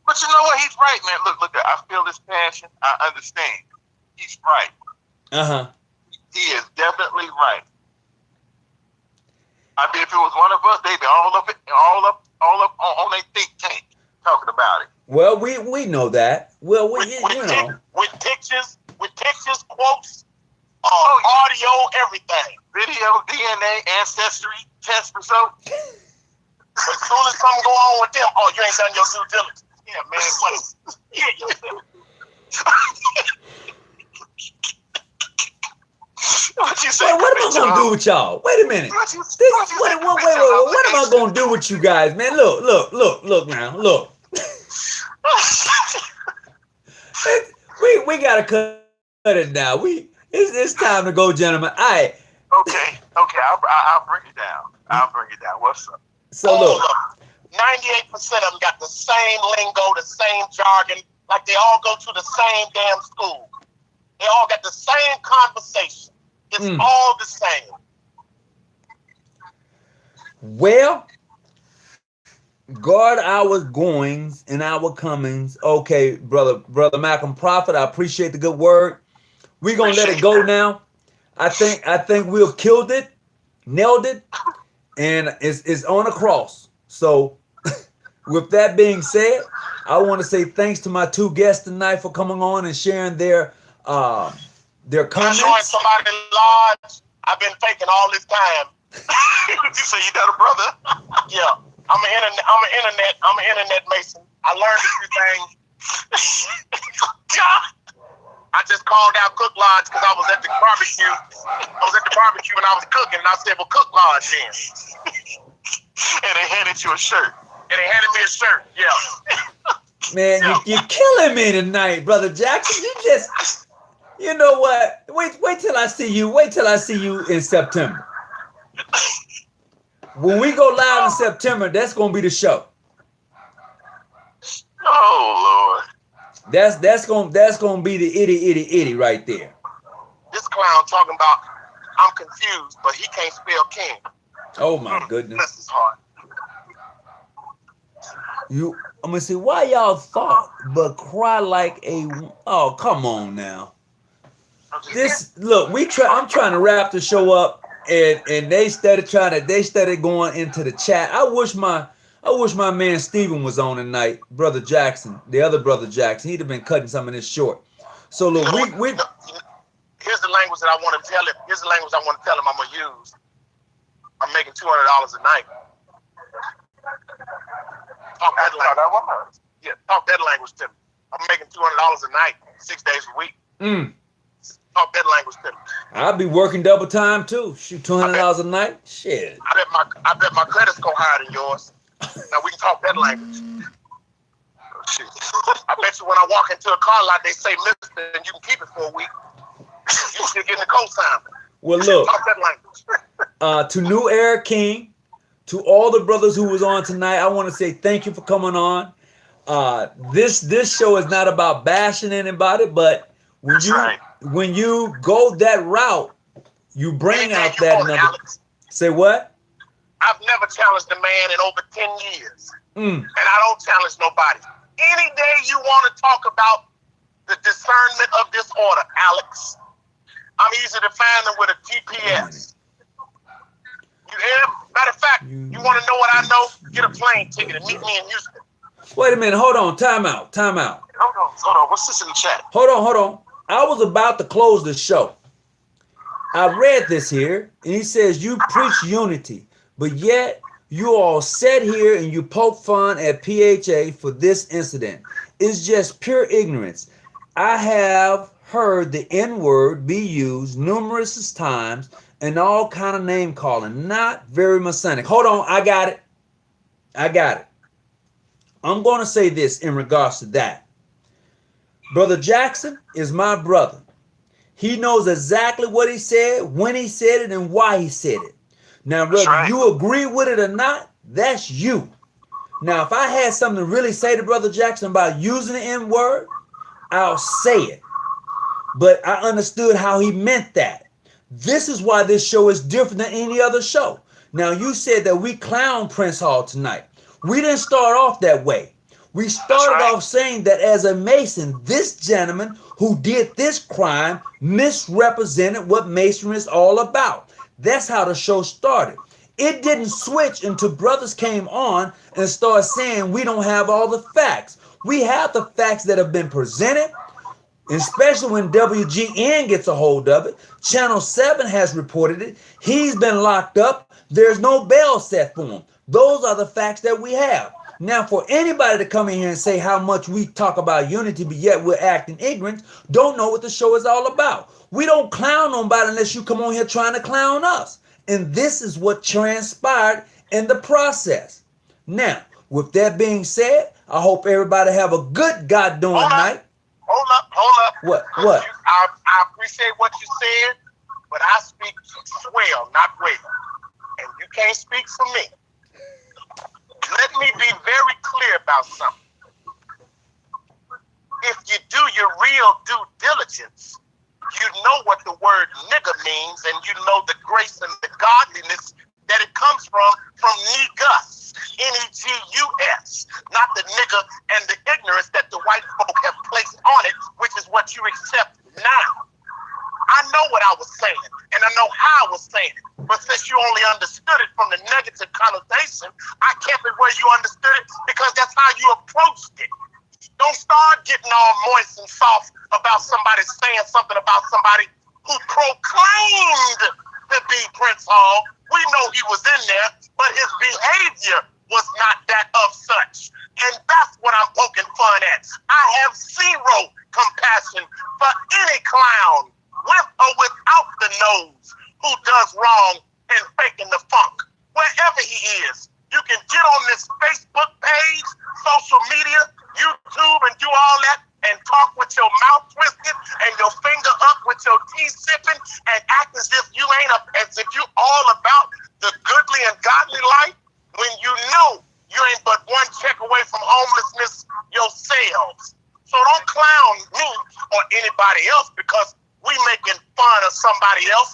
But you know what? He's right, man. Look. I feel this passion. I understand. He's right. He is definitely right. I mean, if it was one of us, they'd be all up on their think tank talking about it. Well, we know that. Well, with pictures, quotes, audio, everything, video, DNA, ancestry, test results. As soon as something go on with them, you ain't done your due diligence. Yeah, man, what? Yeah, What you say? What am I gonna do with y'all? Wait a minute. What am I gonna do with you guys, man? Look now, look. we gotta cut it now. It's time to go, gentlemen. Okay. I'll bring it down. What's up? So look, 98% of them got the same lingo, the same jargon, like they all go to the same damn school. They all got the same conversation. It's all the same. Well, guard our goings and our comings. Okay, brother Malcolm Prophet, I appreciate the good word. We're gonna let it go now. I think we've killed it, nailed it, and it's on a cross. So with that being said, I want to say thanks to my two guests tonight for coming on and sharing their comments. Join somebody lodge. I've been faking all this time. You say you got a brother? Yeah, I'm an internet mason. I learned a few things. I just called out Cook Lodge because I was at the barbecue. And I was cooking, and I said, "Well, Cook Lodge then." And they handed you a shirt. Yeah. Man, you're killing me tonight, brother Jackson. You know what? Wait till I see you. Wait till I see you in September. When we go live in September, that's gonna be the show. Oh Lord. That's gonna be the itty right there. This clown talking about I'm confused, but he can't spell king. Oh my goodness. Bless his heart. I'm gonna say, why y'all thought but cry like a? Oh, come on now. I'm trying to wrap the show up, and they started going into the chat. I wish my man Steven was on tonight, brother Jackson, the other brother Jackson. He'd have been cutting some of this short. So look, here's the language that I want to tell him. Here's the language I want to tell him I'm gonna use. I'm making $200 a night. Talk that language. Yeah, talk that language to me. I'm making $200 a night, 6 days a week. talk that language to me. I'll be working double time too. Shoot, $200 a night. Shit. I bet my credit score higher than yours. Now we can talk that language. Shit. I bet you when I walk into a car lot, they say "Mister," and you can keep it for a week. You still getting the co-sign. Well, look. Talk that language. To New Era King, to all the brothers who was on tonight, I want to say thank you for coming on. This show is not about bashing anybody, but when you go that route, you bring out that another. Alex, say what? I've never challenged a man in over 10 years, and I don't challenge nobody. Any day you want to talk about the discernment of disorder, Alex, I'm easy to find them with a GPS. You hear? Matter of fact, you want to know what I know? Get a plane ticket and meet me in Houston. Wait a minute. Hold on. Time out. Hold on. What's this in the chat? Hold on. I was about to close the show. I read this here, and he says, you preach unity, but yet you all sat here and you poke fun at PHA for this incident. It's just pure ignorance. I have heard the N-word be used numerous times and all kind of name calling, not very Masonic. Hold on, I got it. I'm going to say this in regards to that. Brother Jackson is my brother. He knows exactly what he said, when he said it, and why he said it. Now, whether you agree with it or not, that's you. Now, if I had something to really say to Brother Jackson about using the N-word, I'll say it. But I understood how he meant that. This is why this show is different than any other show. Now, you said that we clown Prince Hall tonight. We didn't start off that way. We started off saying that as a Mason, this gentleman who did this crime misrepresented what Masonry is all about. That's how the show started. It didn't switch until brothers came on and started saying we don't have all the facts. We have the facts that have been presented, especially when WGN gets a hold of it. Channel 7 has reported it. He's been locked up. There's no bail set for him. Those are the facts that we have. Now, for anybody to come in here and say how much we talk about unity, but yet we're acting ignorant, don't know what the show is all about. We don't clown nobody unless you come on here trying to clown us. And this is what transpired in the process. Now, with that being said, I hope everybody have a good goddamn night. Hold up. What? I appreciate what you said, but I speak swell, not well. And you can't speak for me. Let me be very clear about something. If you do your real due diligence, you know what the word nigger means, and you know the grace and the godliness that it comes from negus, N-E-G-U-S, not the nigger and the ignorance that the white folk have placed on it, which is what you accept now. I know what I was saying, and I know how I was saying it. But since you only understood it from the negative connotation, I kept it where you understood it because that's how you approached it. Don't start getting all moist and soft about somebody saying something about somebody who proclaimed to be Prince Hall. We know he was in there, but his behavior was not that of such. And that's what I'm poking fun at. I have zero compassion for any clown, with or without the nose, who does wrong and faking the funk. Wherever he is, you can get on this Facebook page, social media, YouTube, and do all that, and talk with your mouth twisted and your finger up with your tea sipping and act as if you all about the goodly and godly life when you know you ain't but one check away from homelessness yourselves. So don't clown me or anybody else because we making fun of somebody else.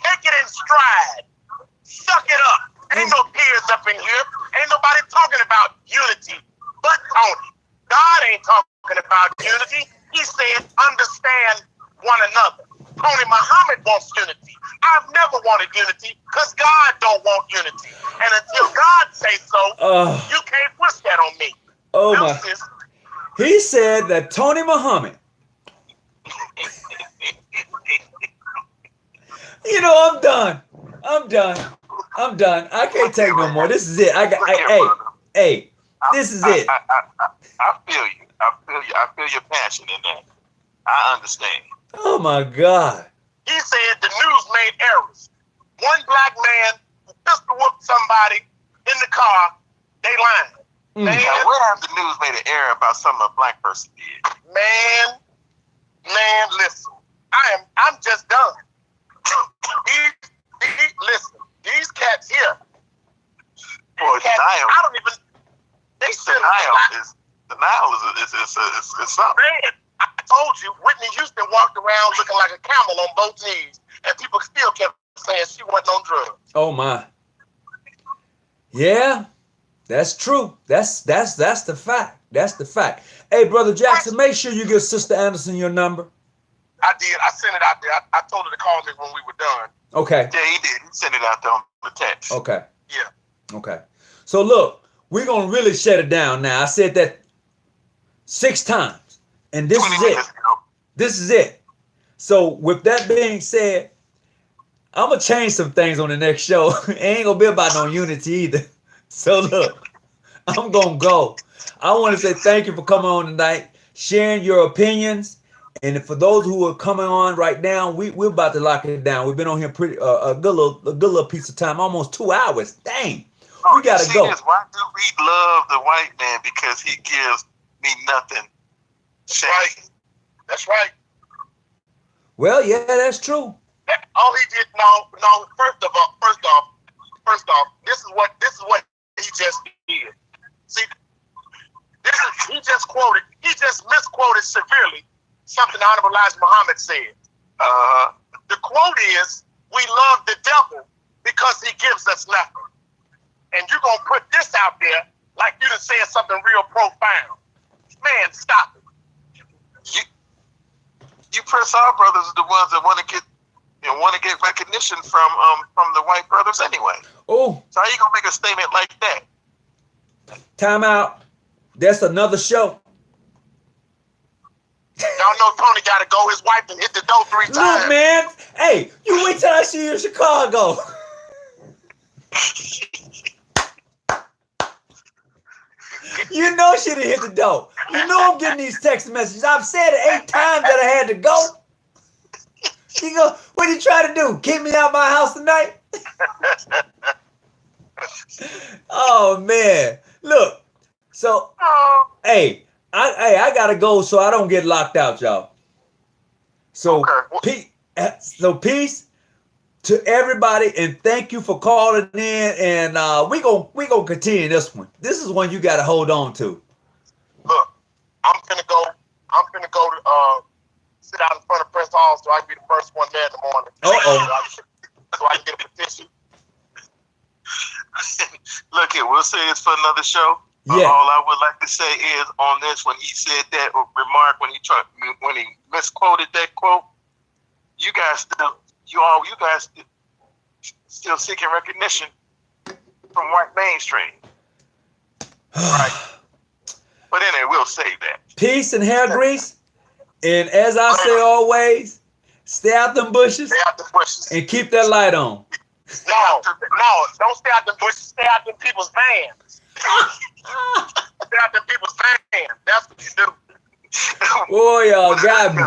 Take it in stride. Suck it up. Ain't no tears up in here. Ain't nobody talking about unity but Tony. God ain't talking about unity. He said understand one another. Tony Muhammad wants unity. I've never wanted unity because God don't want unity. And until God say so, you can't push that on me. Oh my. He said that Tony Muhammad. You know, I'm done. I can't take no more. This is it. This is it. I feel you. I feel your passion in that. I understand. Oh my God. He said the news made errors. One black man who pistol whooped somebody in the car, they lying. Man, Now, where have the news made an error about something a black person did? Man, listen. I'm just done. Listen, these cats here. Boy, denial. I don't even. They said denial is something. Man, I told you, Whitney Houston walked around looking like a camel on both knees, and people still kept saying she wasn't on drugs. Oh my. Yeah, that's true. That's the fact. That's the fact. Hey, Brother Jackson, make sure you give Sister Anderson your number. I did. I sent it out there. I told her to call me when we were done. Okay. Yeah, he did. He sent it out there on the text. Okay. Yeah. Okay. So look, we're gonna really shut it down now. I said that 6 times, and this is it. This is it. So with that being said, I'm gonna change some things on the next show. It ain't gonna be about no unity either. So look, I'm gonna go. I want to say thank you for coming on tonight, sharing your opinions, and for those who are coming on right now, we're about to lock it down. We've been on here pretty a good little piece of time, almost 2 hours. Dang, we gotta go. Why do we love the white man? Because he gives me nothing. Right. That's right. Well, yeah, that's true. All he did, no. First off, this is what he just did. See, he just misquoted severely something Honorable Elijah Muhammad said. The quote is, "We love the devil because he gives us nothing." And you're gonna put this out there like you done said something real profound. Man, stop it. You press our brothers are the ones that want to get recognition from the white brothers anyway. Oh, so how you gonna make a statement like that? Time out. That's another show. Y'all know Tony gotta go. His wife done hit the door 3 times. Look, man. Hey, you wait till I see you in Chicago. You know she done hit the door. You know I'm getting these text messages. I've said it 8 times that I had to go. She go, what are you trying to do? Kick me out my house tonight? Oh man. Look. So hey, I gotta go so I don't get locked out, y'all. So peace to everybody, and thank you for calling in. And we gonna continue this one. This is one you gotta hold on to. Look, I'm finna go to sit out in front of Press Hall so I can be the first one there in the morning. So I can get a petition. Look here, we'll say it's for another show. Yeah. All I would like to say is on this, when he said that remark, when he misquoted that quote, you guys still seeking recognition from white mainstream. Right. But anyway, we'll save that. Peace and hair grease. And as I say always, stay out them bushes. Stay out the bushes. And keep that light on. No, don't stay out the bushes. Stay out them people's vans. Stay out them people's vans. That's what you do. Boy, y'all got me.